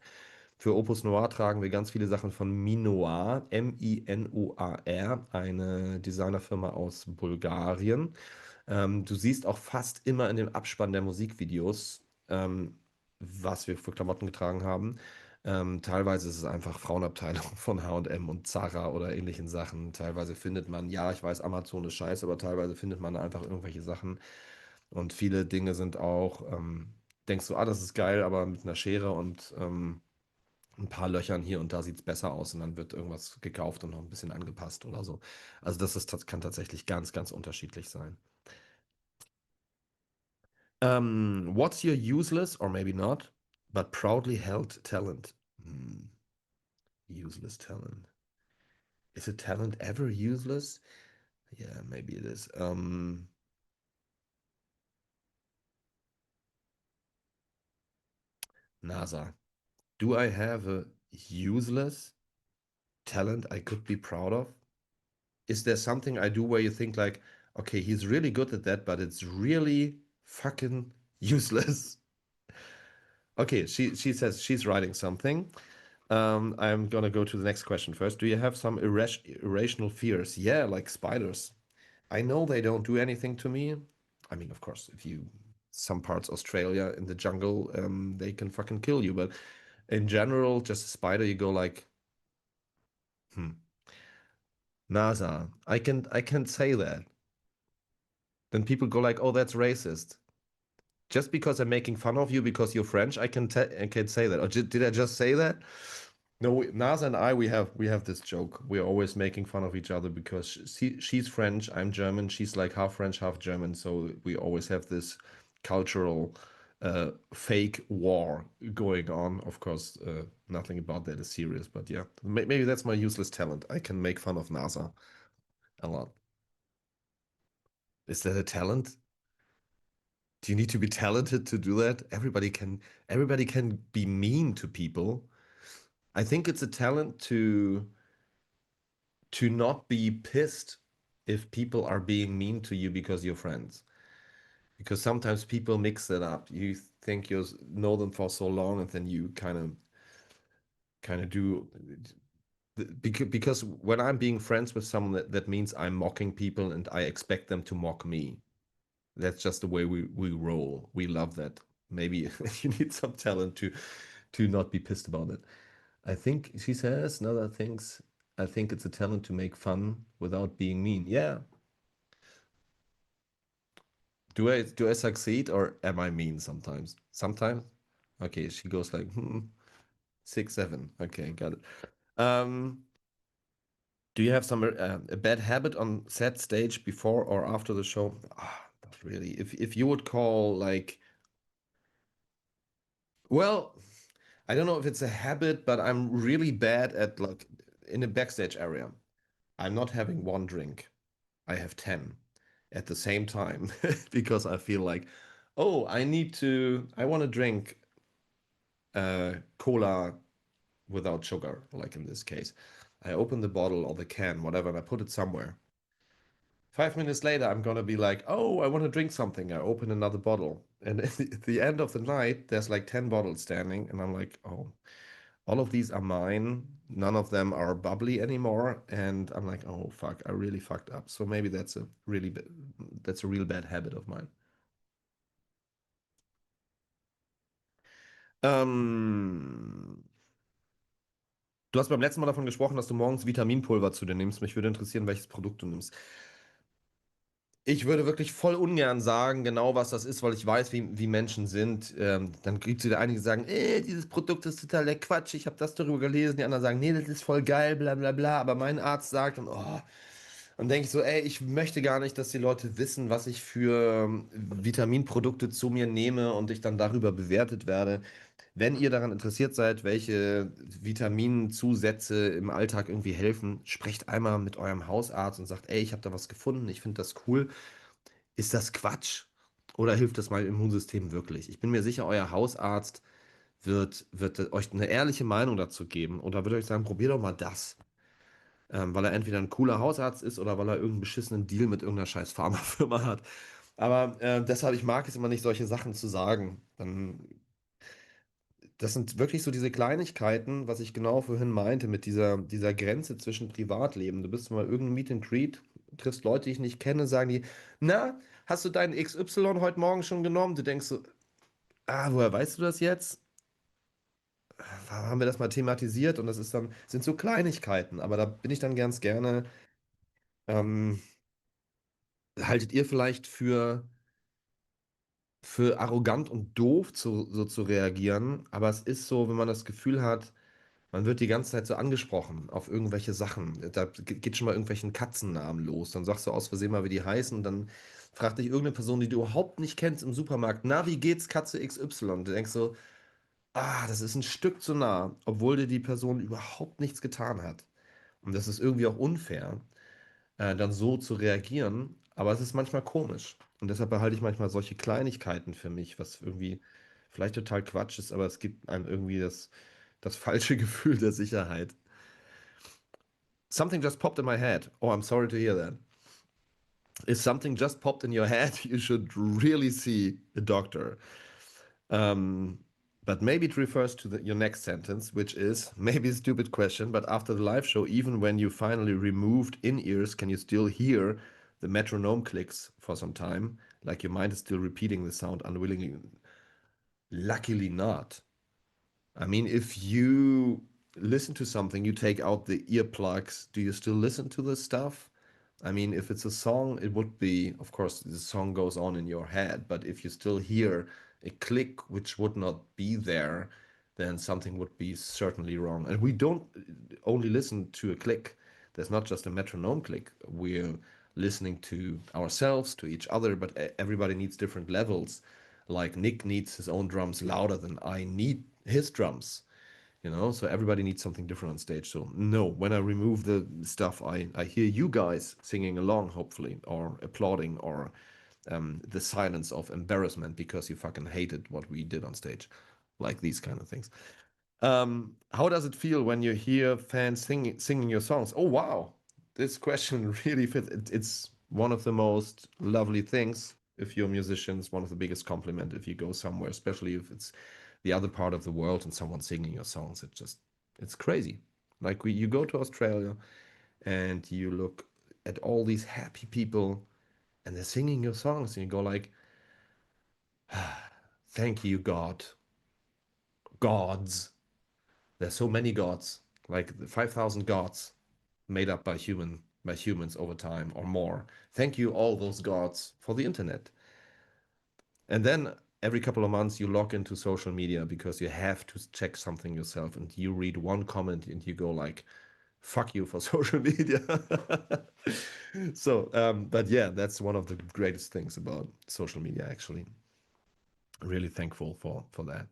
Speaker 1: Für Opus Noir tragen wir ganz viele Sachen von Minoir, Minoar, eine Designerfirma aus Bulgarien. Du siehst auch fast immer in dem Abspann der Musikvideos, was wir für Klamotten getragen haben. Teilweise ist es einfach Frauenabteilung von H&M und Zara oder ähnlichen Sachen. Teilweise findet man, ja, ich weiß, Amazon ist scheiße, aber teilweise findet man einfach irgendwelche Sachen. Und viele Dinge sind auch, denkst du, ah, das ist geil, aber mit einer Schere und ein paar Löchern hier und da sieht es besser aus und dann wird irgendwas gekauft und noch ein bisschen angepasst oder so. Also das kann tatsächlich ganz, ganz unterschiedlich sein. What's your useless, or maybe not, but proudly held talent? Hmm, useless talent. Is a talent ever useless? Yeah, maybe it is. NASA. Do I have a useless talent I could be proud of? Is there something I do where you think like, okay, he's really good at that, but it's really fucking useless? Okay, she says she's writing something. I'm gonna go to the next question first. Do you have some irrational fears? Yeah, like spiders. I know they don't do anything to me. I mean, of course, if you some parts Australia in the jungle, they can fucking kill you. But in general, just a spider, you go like, hmm, NASA. I can say that. Then people go like, oh, that's racist. Just because I'm making fun of you because you're French, I can say that. Or did I just say that? No, Naz and I, we have this joke. We're always making fun of each other because she's French, I'm German. She's like half French, half German. So we always have this cultural fake war going on. Of course, nothing about that is serious, but yeah, maybe that's my useless talent. I can make fun of NASA a lot. Is that a talent? Do you need to be talented to do that? Everybody can be mean to people. I think it's a talent to not be pissed if people are being mean to you because you're friends. Because sometimes people mix it up. You think you know them for so long, and then you kind of do because when I'm being friends with someone, that means I'm mocking people and I expect them to mock me. That's just the way we roll. We love that. Maybe you need some talent to not be pissed about it. I think she says another things. I think it's a talent to make fun without being mean. Yeah. Do I succeed or am I mean sometimes? Sometimes. Okay, she goes like 6, 7. Okay, got it. Um, do you have some a bad habit on set stage before or after the show? Not really. If you would call like, well, I don't know if it's a habit, but I'm really bad at like in the backstage area. I'm not having one drink. I have 10 at the same time because I feel like, oh, I want to drink cola without sugar, like in this case. I open the bottle or the can, whatever, and I put it somewhere. 5 minutes later, I'm gonna be like, oh, I want to drink something. I open another bottle. And at the end of the night, there's like 10 bottles standing, and I'm like, oh, all of these are mine. None of them are bubbly anymore. And I'm like, oh fuck, I really fucked up. So maybe that's a real bad habit of mine. Ähm, Du hast beim letzten Mal davon gesprochen, dass du morgens Vitaminpulver zu dir nimmst. Mich würde interessieren, welches Produkt du nimmst. Ich würde wirklich voll ungern sagen, genau was das ist, weil ich weiß, wie Menschen sind. Dann gibt es wieder einige, die sagen, dieses Produkt ist total der Quatsch, ich habe das darüber gelesen. Die anderen sagen, nee, das ist voll geil, bla bla bla. Aber mein Arzt sagt, und, oh, Und denke ich so, ey, ich möchte gar nicht, dass die Leute wissen, was ich für Vitaminprodukte zu mir nehme und ich dann darüber bewertet werde. Wenn ihr daran interessiert seid, welche Vitaminzusätze im Alltag irgendwie helfen, sprecht einmal mit eurem Hausarzt und sagt, ey, ich habe da was gefunden, ich finde das cool. Ist das Quatsch? Oder hilft das meinem Immunsystem wirklich? Ich bin mir sicher, euer Hausarzt wird euch eine ehrliche Meinung dazu geben oder wird euch sagen, probier doch mal das. Weil er entweder ein cooler Hausarzt ist oder weil er irgendeinen beschissenen Deal mit irgendeiner scheiß Pharmafirma hat. Aber deshalb, ich mag es immer nicht, solche Sachen zu sagen. Das sind wirklich so diese Kleinigkeiten, was ich genau vorhin meinte, mit dieser Grenze zwischen Privatleben. Du bist mal irgendein Meet and Greet, triffst Leute, die ich nicht kenne, sagen die, na, hast du deinen XY heute Morgen schon genommen? Du denkst so, woher weißt du das jetzt? Haben wir das mal thematisiert? Und das ist dann, sind so Kleinigkeiten, aber da bin ich dann ganz gerne, ähm, haltet ihr vielleicht für arrogant und doof so zu reagieren, aber es ist so, wenn man das Gefühl hat, man wird die ganze Zeit so angesprochen auf irgendwelche Sachen. Da geht schon mal irgendwelchen Katzennamen los. Dann sagst du aus Versehen mal, wie die heißen. Und dann fragt dich irgendeine Person, die du überhaupt nicht kennst im Supermarkt, na, wie geht's Katze XY? Und du denkst so, das ist ein Stück zu nah, obwohl dir die Person überhaupt nichts getan hat. Und das ist irgendwie auch unfair, dann so zu reagieren. Aber es ist manchmal komisch. Und deshalb behalte ich manchmal solche Kleinigkeiten für mich, was irgendwie vielleicht total Quatsch ist, aber es gibt einem irgendwie das falsche Gefühl der Sicherheit. Something just popped in my head. Oh, I'm sorry to hear that. If something just popped in your head, you should really see a doctor. Um, but maybe it refers to your next sentence, which is maybe a stupid question, but after the live show, even when you finally removed in ears, can you still hear the metronome clicks for some time? Like your mind is still repeating the sound unwillingly. Luckily not. I mean, if you listen to something, you take out the earplugs, do you still listen to this stuff? I mean, if it's a song, it would be, of course, the song goes on in your head, but if you still hear a click which would not be there, then something would be certainly wrong. And we don't only listen to a click. There's not just a metronome click. We're listening to ourselves, to each other, but everybody needs different levels. Like Nick needs his own drums louder than I need his drums, so everybody needs something different on stage. So no, when I remove the stuff, I hear you guys singing along, hopefully, or applauding, or the silence of embarrassment because you fucking hated what we did on stage, like these kind of things. How does it feel when you hear fans singing your songs? Oh wow, this question really fits. It's one of the most lovely things if you're a musician. It's one of the biggest compliment if you go somewhere, especially if it's the other part of the world and someone singing your songs. It's crazy. Like you go to Australia and you look at all these happy people and they're singing your songs and you go like, thank you, God, gods. There's so many gods, like 5,000 gods made up by humans over time or more. Thank you, all those gods, for the internet. And then every couple of months you log into social media because you have to check something yourself and you read one comment and you go like, fuck you for social media. So, but yeah, that's one of the greatest things about social media, actually. Really thankful for that.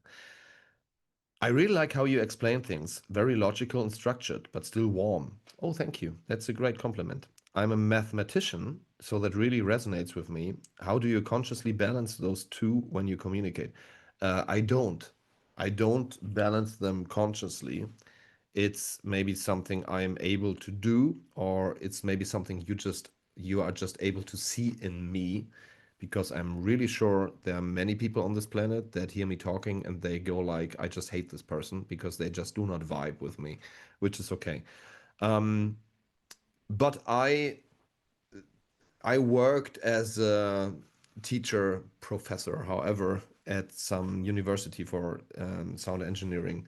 Speaker 1: I really like how you explain things. Very logical and structured, but still warm. Oh, thank you. That's a great compliment. I'm a mathematician, so that really resonates with me. How do you consciously balance those two when you communicate? I don't. I don't balance them consciously. It's maybe something I am able to do, or it's maybe something you are just able to see in me, because I'm really sure there are many people on this planet that hear me talking and they go like, I just hate this person because they just do not vibe with me, which is okay. Um, but I worked as a teacher, professor, however, at some university for sound engineering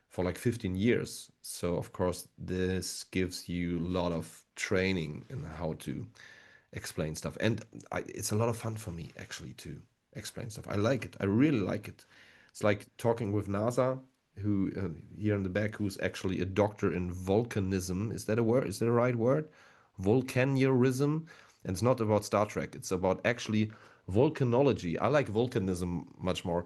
Speaker 1: for like 15 years. So, of course, this gives you a lot of training in how to explain stuff. And it's a lot of fun for me, actually, to explain stuff. I like it. I really like it. It's like talking with NASA, who here in the back, who's actually a doctor in volcanism. Is that a word? Is that a right word? volcanism, and it's not about Star Trek. It's about actually volcanology. I like volcanism much more.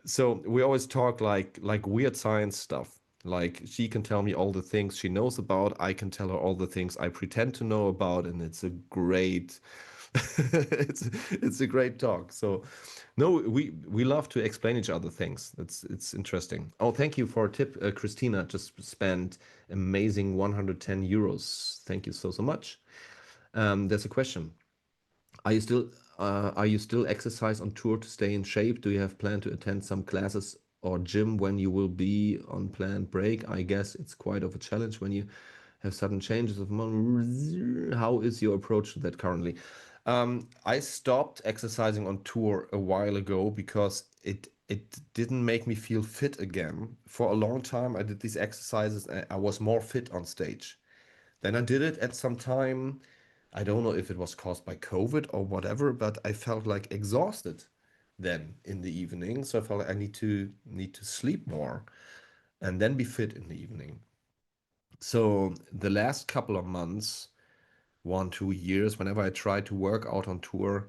Speaker 1: So we always talk like weird science stuff. Like she can tell me all the things she knows about. I can tell her all the things I pretend to know about, and it's a great, it's a great talk. So, no, we love to explain each other things. It's interesting. Oh, thank you for a tip, Christina. Just spent amazing 110 euros. Thank you so much. There's a question. Are you still exercise on tour to stay in shape? Do you have plan to attend some classes or gym when you will be on planned break? I guess it's quite of a challenge when you have sudden changes of how is your approach to that currently? I stopped exercising on tour a while ago because it didn't make me feel fit again. For a long time, I did these exercises and I was more fit on stage. Then I did it at some time. I don't know if it was caused by COVID or whatever, but I felt like exhausted then in the evening. So I felt like I need to sleep more and then be fit in the evening. So the last couple of months, 1, 2 years, whenever I tried to work out on tour,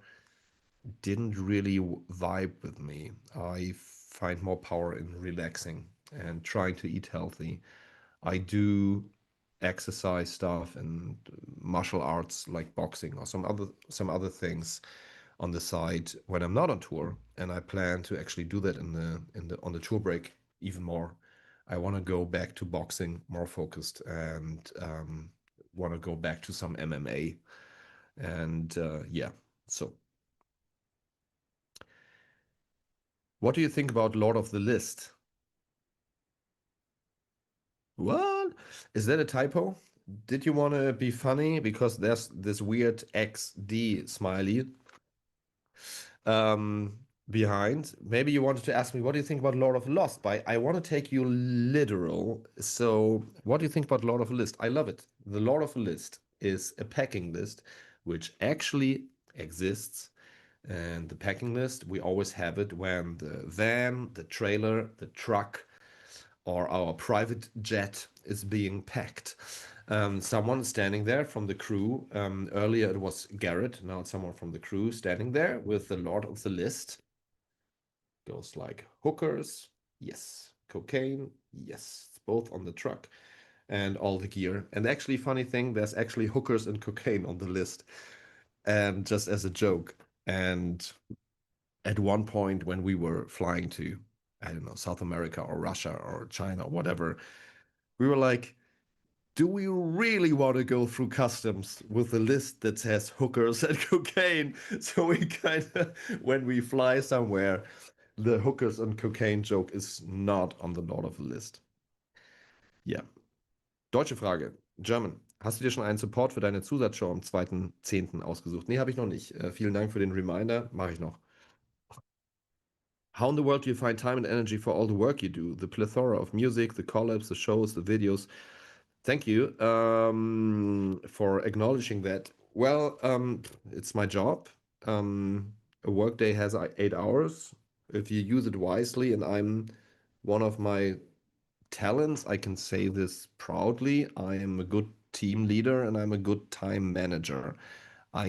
Speaker 1: didn't really vibe with me. I find more power in relaxing and trying to eat healthy. I do exercise stuff and martial arts like boxing or some other things on the side when I'm not on tour, and I plan to actually do that in the on the tour break even more. I want to go back to boxing more focused and want to go back to some MMA and yeah. So, what do you think about Lord of the List? What? Is that a typo? Did you want to be funny? Because there's this weird XD smiley um, behind. Maybe you wanted to ask me, what do you think about Lord of the Lost? But I want to take you literal. So, what do you think about Lord of the List? I love it. The Lord of the List is a packing list which actually exists. And the packing list, we always have it when the van, the trailer, the truck, or our private jet is being packed. Someone standing there from the crew. Earlier it was Garrett, now it's someone from the crew standing there with the Lord of the List. Goes like hookers, yes. Cocaine, yes. It's both on the truck and all the gear. And actually, funny thing, there's actually hookers and cocaine on the list, and just as a joke. And at one point when we were flying to, I don't know, South America or Russia or China or whatever, we were like, do we really want to go through customs with a list that says hookers and cocaine? So we kind of, when we fly somewhere, the hookers and cocaine joke is not on the Lord of the List. Ja. Deutsche Frage. German. Hast du dir schon einen Support für deine Zusatzshow am 2.10. ausgesucht? Nee, habe ich noch nicht. Vielen Dank für den Reminder. Mache ich noch. How in the world do you find time and energy for all the work you do? The plethora of music, the collabs, the shows, the videos. Thank you for acknowledging that. Well, it's my job. A workday has 8 hours. If you use it wisely, and I'm one of my talents, I can say this proudly. I am a good team leader and I'm a good time manager. I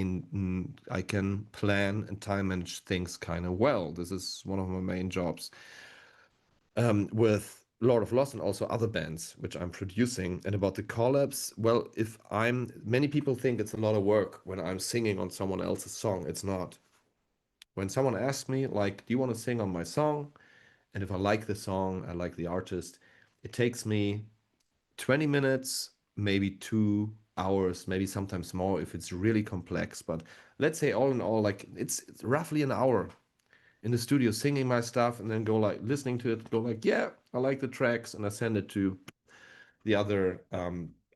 Speaker 1: can plan and time manage things kind of well. This is one of my main jobs with Lord of Lost and also other bands which I'm producing. And about the collabs, well, many people think it's a lot of work when I'm singing on someone else's song. It's not. When someone asks me, like, do you want to sing on my song? And if I like the song, I like the artist, it takes me 20 minutes, maybe 2 hours, maybe sometimes more if it's really complex. But let's say all in all, like it's roughly an hour in the studio singing my stuff and then go like listening to it, go like, yeah, I like the tracks, and I send it to the other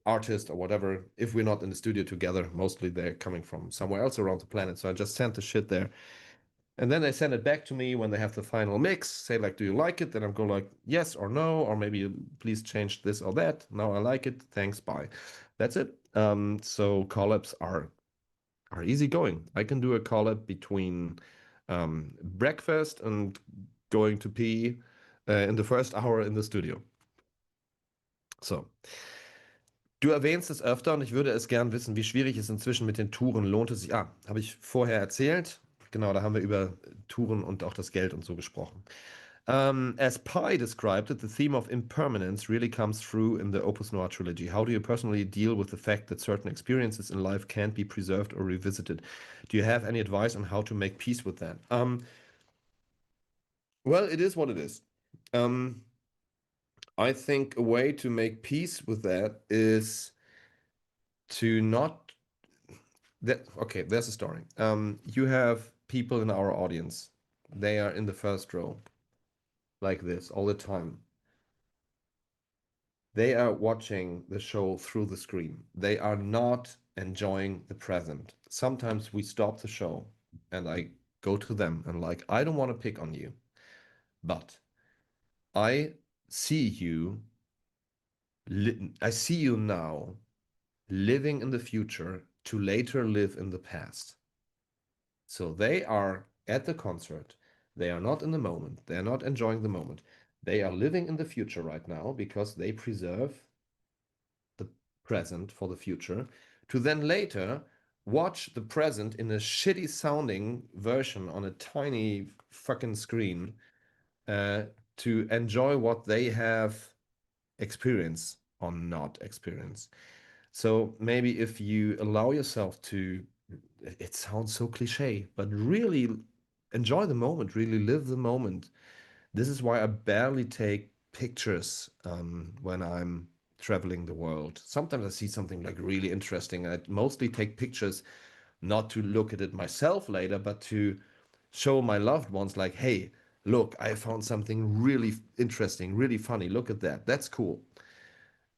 Speaker 1: artist or whatever. If we're not in the studio together, mostly they're coming from somewhere else around the planet. So I just send the shit there. And then they send it back to me when they have the final mix, say like, do you like it? Then I'm go like, yes or no, or maybe please change this or that. No, I like it. Thanks, bye. That's it. So collabs are easy going. I can do a collab between breakfast and going to pee in the first hour in the studio. So, Du erwähnst es öfter und ich würde es gern wissen, wie schwierig es inzwischen mit den Touren lohnt es sich. Ah, habe ich vorher erzählt. Genau, da haben wir über Touren und auch das Geld und so gesprochen. As Pi described it, the theme of impermanence really comes through in the Opus Noir trilogy. How do you personally deal with the fact that certain experiences in life can't be preserved or revisited? Do you have any advice on how to make peace with that? Well, it is what it is. Um, I think a way to make peace with that is to not that okay, there's a story. You have people in our audience. They are in the first row, like this, all the time. They are watching the show through the screen. They are not enjoying the present. Sometimes we stop the show and I go to them and like, I don't want to pick on you, but I see you, I see you now living in the future to later live in the past. So they are at the concert. They are not in the moment. They are not enjoying the moment. They are living in the future right now because they preserve the present for the future to then later watch the present in a shitty sounding version on a tiny fucking screen uh, to enjoy what they have experienced or not experienced. So maybe if you allow yourself to, it sounds so cliche, but really enjoy the moment, really live the moment. This is why I barely take pictures when I'm traveling the world. Sometimes I see something like really interesting. I mostly take pictures not to look at it myself later, but to show my loved ones, like, hey, look, I found something really interesting, really funny. Look at that. That's cool.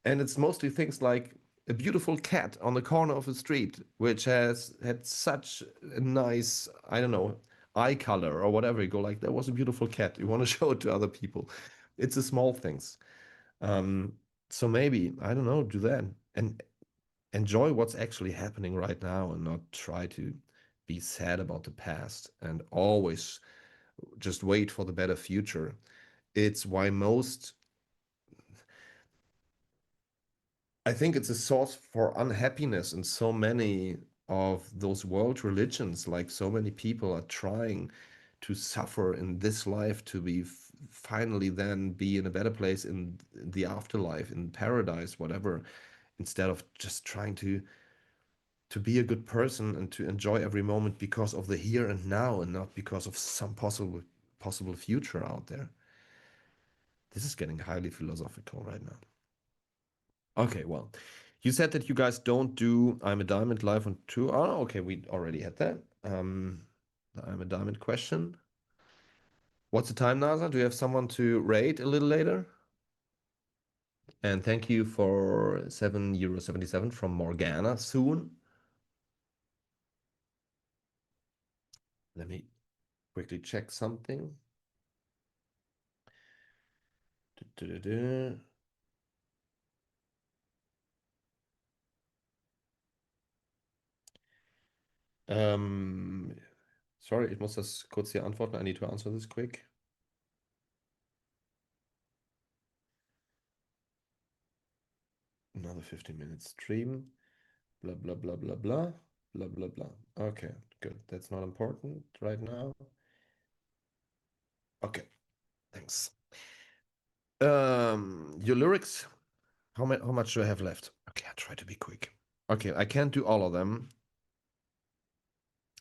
Speaker 1: And it's mostly things like a beautiful cat on the corner of the street, which has had such a nice, I don't know, eye color or whatever. You go like, that was a beautiful cat. You want to show it to other people. It's the small things. Um, so maybe, I don't know, do that and enjoy what's actually happening right now and not try to be sad about the past and always just wait for the better future. It's why most I think it's a source for unhappiness in so many of those world religions. Like so many people are trying to suffer in this life to be finally then be in a better place in the afterlife, in paradise, whatever, instead of just trying to be a good person and to enjoy every moment because of the here and now and not because of some possible future out there. This is getting highly philosophical right now. Okay, well, you said that you guys don't do I'm a Diamond live on tour. Oh, okay, we already had that. The I'm a Diamond question. What's the time, NASA? Do you have someone to rate a little later? And thank you for €7.77 from Morgana soon. Let me quickly check something. Du-du-du-du. Ähm, sorry, ich muss das kurz hier antworten. I need to answer this quick. Another 15-minute stream. Blah, blah, blah, blah, blah. Blah, blah, blah. Okay, good. That's not important right now. Okay, thanks. Your lyrics, how much do I have left? Okay, I'll try to be quick. Okay, I can't do all of them.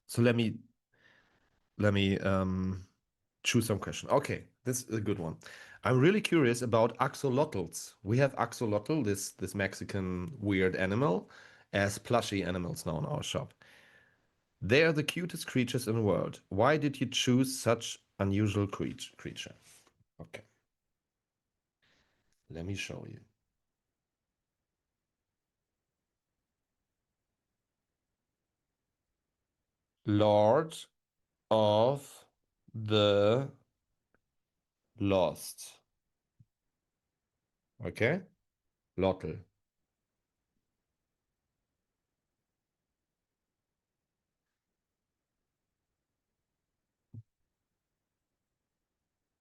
Speaker 1: So let me choose some question. Okay, this is a good one. I'm really curious about axolotls. We have axolotl, this Mexican weird animal, as plushy animals now in our shop. They are the cutest creatures in the world. Why did you choose such unusual creature? Okay, let me show you. Lord of the Lost. Okay? Lottel.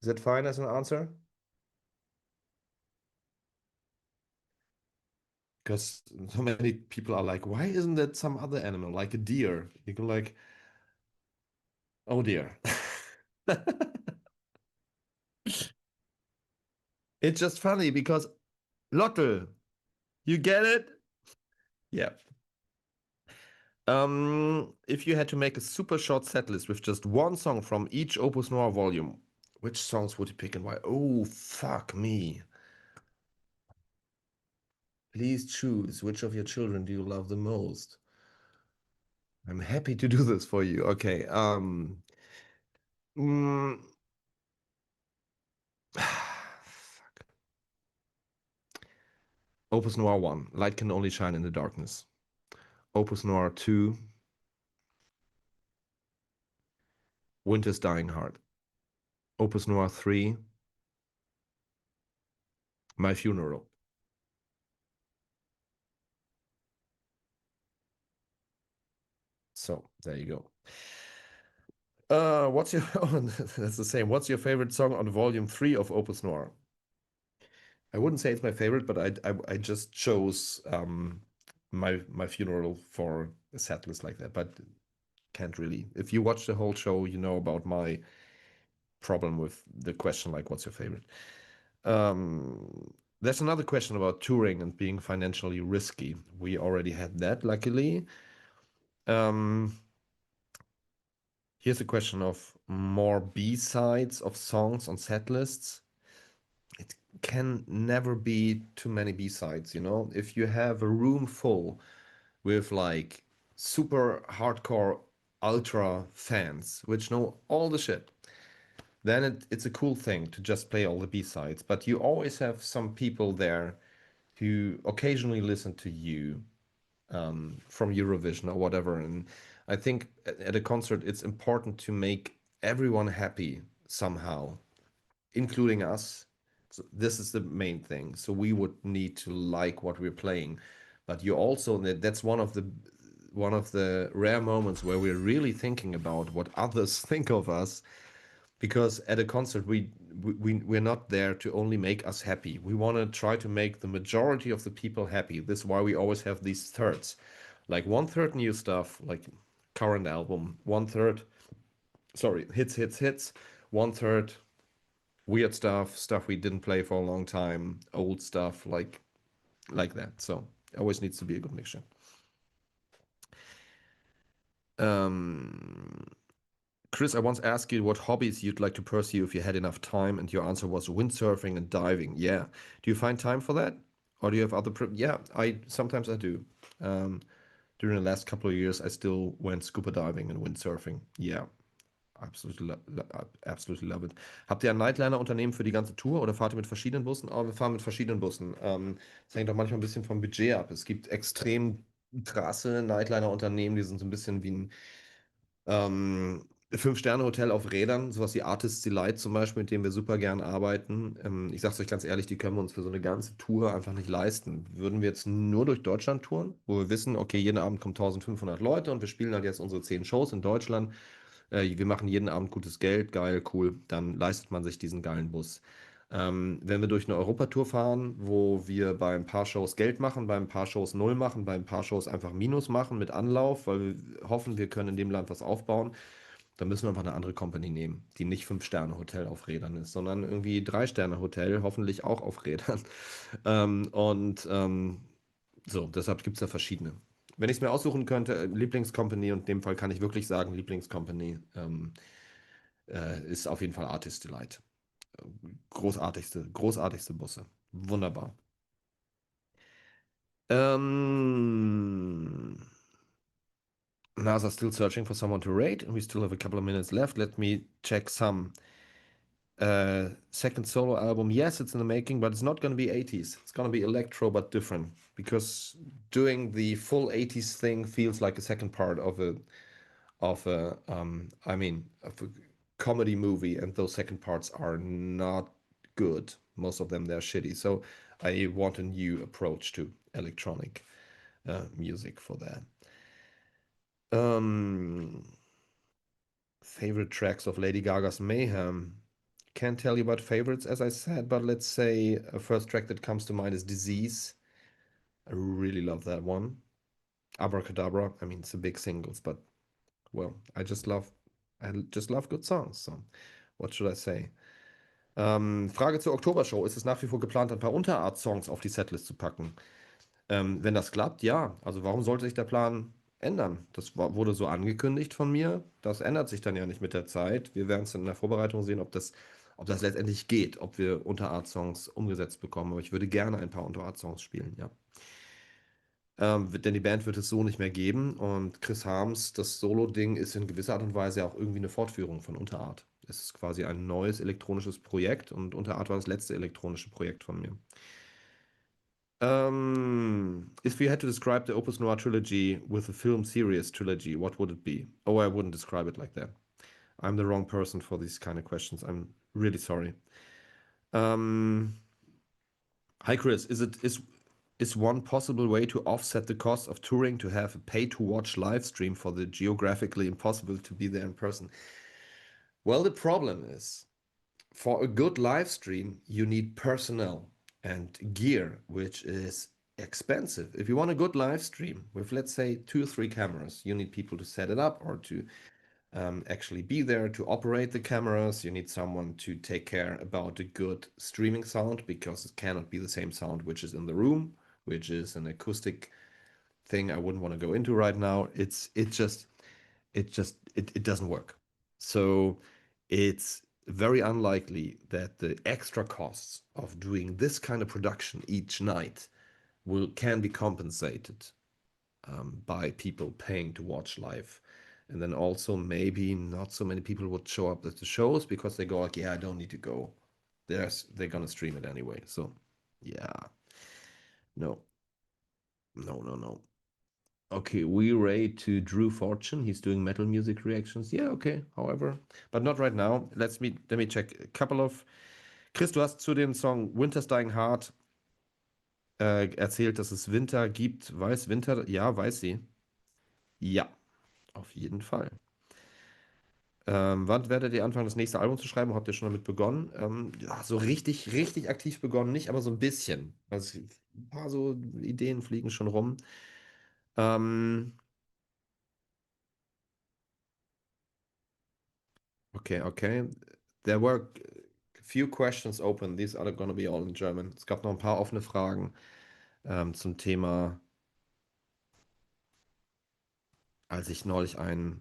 Speaker 1: Is that fine as an answer? Because so many people are like, why isn't that some other animal, like a deer? You go like, oh dear. It's just funny because Lotte, you get it? Yeah. If you had to make a super short set list with just one song from each Opus Noir volume, which songs would you pick and why? Oh, fuck me. Please choose. Which of your children do you love the most? I'm happy to do this for you. Okay. Mm, fuck. Opus Noir 1, Light Can Only Shine in the Darkness. Opus Noir 2, Winter's Dying Heart. Opus Noir 3, My Funeral. So there you go. What's your oh, that's the same. What's your favorite song on volume 3 of Opus Noir? I wouldn't say it's my favorite, but I just chose my funeral for a set list like that. But can't really. If you watch the whole show, you know about my problem with the question like what's your favorite. There's another question about touring and being financially risky. We already had that, luckily. Um, Here's a question of more B-sides of songs on set lists. It can never be too many B-sides, you know? If you have a room full with like super hardcore ultra fans, which know all the shit, then it's a cool thing to just play all the B-sides. But you always have some people there who occasionally listen to you from Eurovision or whatever. And I think at a concert, it's important to make everyone happy somehow, including us. So this is the main thing. So we would need to like what we're playing, but you also that's one of the rare moments where we're really thinking about what others think of us, because at a concert we're not there to only make us happy. We want to try to make the majority of the people happy. This is why we always have these thirds, like one third new stuff, like current album, one third, sorry, hits, one third weird stuff we didn't play for a long time, old stuff, like that. So it always needs to be a good mixture. um Chris, I once asked you what hobbies you'd like to pursue if you had enough time, and your answer was windsurfing and diving. Yeah. Do you find time for that? Or do you have other yeah, I sometimes I do. Um, During the last couple of years, I still went scuba diving and windsurfing. Yeah, absolutely love it. Habt ihr ein Nightliner-Unternehmen für die ganze Tour oder fahrt ihr mit verschiedenen Bussen? Oh, wir fahren mit verschiedenen Bussen. Das hängt auch manchmal ein bisschen vom Budget ab. Es gibt extrem krasse Nightliner-Unternehmen, die sind so ein bisschen wie ein Fünf-Sterne-Hotel auf Rädern, sowas wie Artists Delight zum Beispiel, mit dem wir super gern arbeiten. Ich sage es euch ganz ehrlich, die können wir uns für so eine ganze Tour einfach nicht leisten. Würden wir jetzt nur durch Deutschland touren, wo wir wissen, okay, jeden Abend kommen 1500 Leute und wir spielen halt jetzt unsere 10 Shows in Deutschland, wir machen jeden Abend gutes Geld, geil, cool, dann leistet man sich diesen geilen Bus. Wenn wir durch eine Europatour fahren, wo wir bei ein paar Shows Geld machen, bei ein paar Shows Null machen, bei ein paar Shows einfach Minus machen mit Anlauf, weil wir hoffen, wir können in dem Land was aufbauen, dann müssen wir einfach eine andere Company nehmen, die nicht Fünf-Sterne-Hotel auf Rädern ist, sondern irgendwie Drei-Sterne-Hotel, hoffentlich auch auf Rädern. So, deshalb gibt es da verschiedene. Wenn ich es mir aussuchen könnte, Lieblingscompany, und in dem Fall kann ich wirklich sagen, Lieblingscompany ist auf jeden Fall Artist Delight. Großartigste Busse. Wunderbar. Ähm, NASA still searching for someone to rate, and we still have a couple of minutes left. Let me check some. Second solo album, yes, it's in the making, but it's not going to be 80s. It's going to be electro, but different, because doing the full 80s thing feels like a second part of a comedy movie, and those second parts are not good. Most of them they're shitty. So I want a new approach to electronic music for that. Favorite tracks of Lady Gaga's Mayhem. Can't tell you about favorites, as I said, but let's say a first track that comes to mind is Disease. I really love that one. Abracadabra. I mean, it's a big singles, but well, I just love good songs. So, what should I say? Frage zur Oktobershow. Ist es nach wie vor geplant, ein paar Unterart-Songs auf die Setlist zu packen? Wenn das klappt, ja. Also warum sollte sich der Plan ändern? Wurde so angekündigt von mir. Das ändert sich dann ja nicht mit der Zeit. Wir werden es dann in der Vorbereitung sehen, ob das letztendlich geht, ob wir Unterart-Songs umgesetzt bekommen. Aber ich würde gerne ein paar Unterart-Songs spielen, ja. Denn die Band wird es so nicht mehr geben. Und Chris Harms, das Solo-Ding, ist in gewisser Art und Weise auch irgendwie eine Fortführung von Unterart. Es ist quasi ein neues elektronisches Projekt und Unterart war das letzte elektronische Projekt von mir. If you had to describe the Opus Noir trilogy with a film series trilogy, what would it be? Oh, I wouldn't describe it like that. I'm the wrong person for these kind of questions. I'm really sorry. Hi Chris, is one possible way to offset the cost of touring to have a pay-to-watch live stream for the geographically impossible to be there in person? Well, the problem is, for a good live stream, you need personnel and gear, which is expensive. If you want a good live stream with, let's say, 2 or 3 cameras, you need people to set it up or to actually be there to operate the cameras. You need someone to take care about a good streaming sound because it cannot be the same sound which is in the room, which is an acoustic thing I wouldn't want to go into right now. It doesn't work. So it's very unlikely that the extra costs of doing this kind of production each night can be compensated by people paying to watch live. And then also maybe not so many people would show up at the shows because they go like, yeah, I don't need to go. They're gonna stream it anyway. So yeah. No. No, no, no. Okay, we rate to Drew Fortune. He's doing metal music reactions. Yeah, okay, however. But not right now. Let me check. A couple of. Chris, du hast zu dem Song Winter's Dying Hard erzählt, dass es Winter gibt. Weiß Winter? Ja, weiß sie. Ja, auf jeden Fall. Wann werdet ihr anfangen, das nächste Album zu schreiben? Habt ihr schon damit begonnen? Ja, so richtig, richtig aktiv begonnen nicht, aber so ein bisschen. Also ein paar so Ideen fliegen schon rum. Ähm, okay, okay. There were a few questions open. These are gonna be all in German. Es gab noch ein paar offene Fragen zum Thema, als ich neulich eine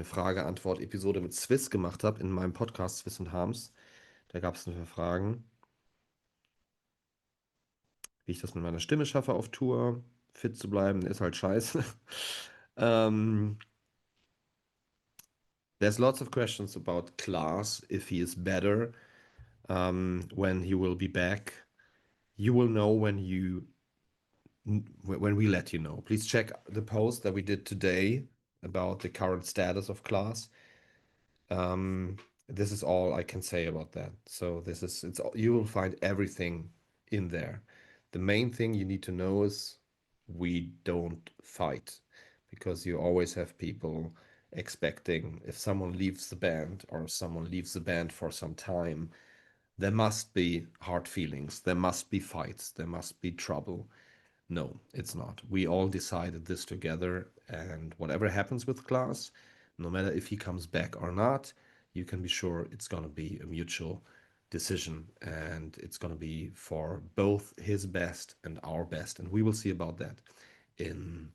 Speaker 1: Frage-Antwort-Episode mit Swiss gemacht habe in meinem Podcast Swiss und Harms. Da gab es ein paar Fragen, wie ich das mit meiner Stimme schaffe auf Tour, fit zu bleiben, ist halt scheiße. um, there's lots of questions about Klaas, if he is better, when he will be back. You will know when we let you know. Please check the post that we did today about the current status of Klaas. This is all I can say about that. So you will find everything in there. The main thing you need to know is we don't fight because you always have people expecting if someone leaves the band or someone leaves the band for some time, there must be hard feelings, there must be fights, there must be trouble. No, it's not. We all decided this together, and whatever happens with Klaas, no matter if he comes back or not, you can be sure it's going to be a mutual decision and it's going to be for both his best and our best. And we will see about that in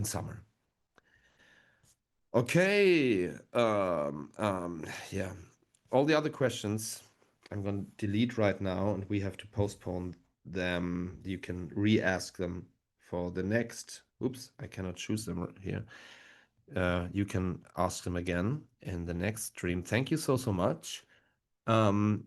Speaker 1: summer. Okay. Yeah. All the other questions I'm going to delete right now, and we have to postpone them. You can re-ask them for the next. Oops, I cannot choose them here. You can ask them again in the next stream. Thank you so much.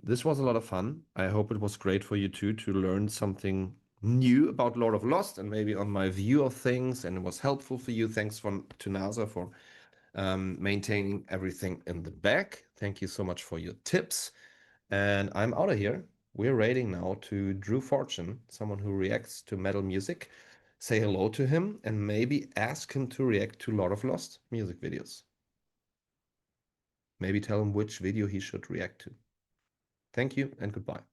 Speaker 1: This was a lot of fun. I hope it was great for you too to learn something new about Lord of Lost and maybe on my view of things, and it was helpful for you. Thanks to NASA for maintaining everything in the back. Thank you so much for your tips. And I'm out of here. We're rating now to Drew Fortune, someone who reacts to metal music. Say hello to him and maybe ask him to react to Lord of Lost music videos. Maybe tell him which video he should react to. Thank you and goodbye.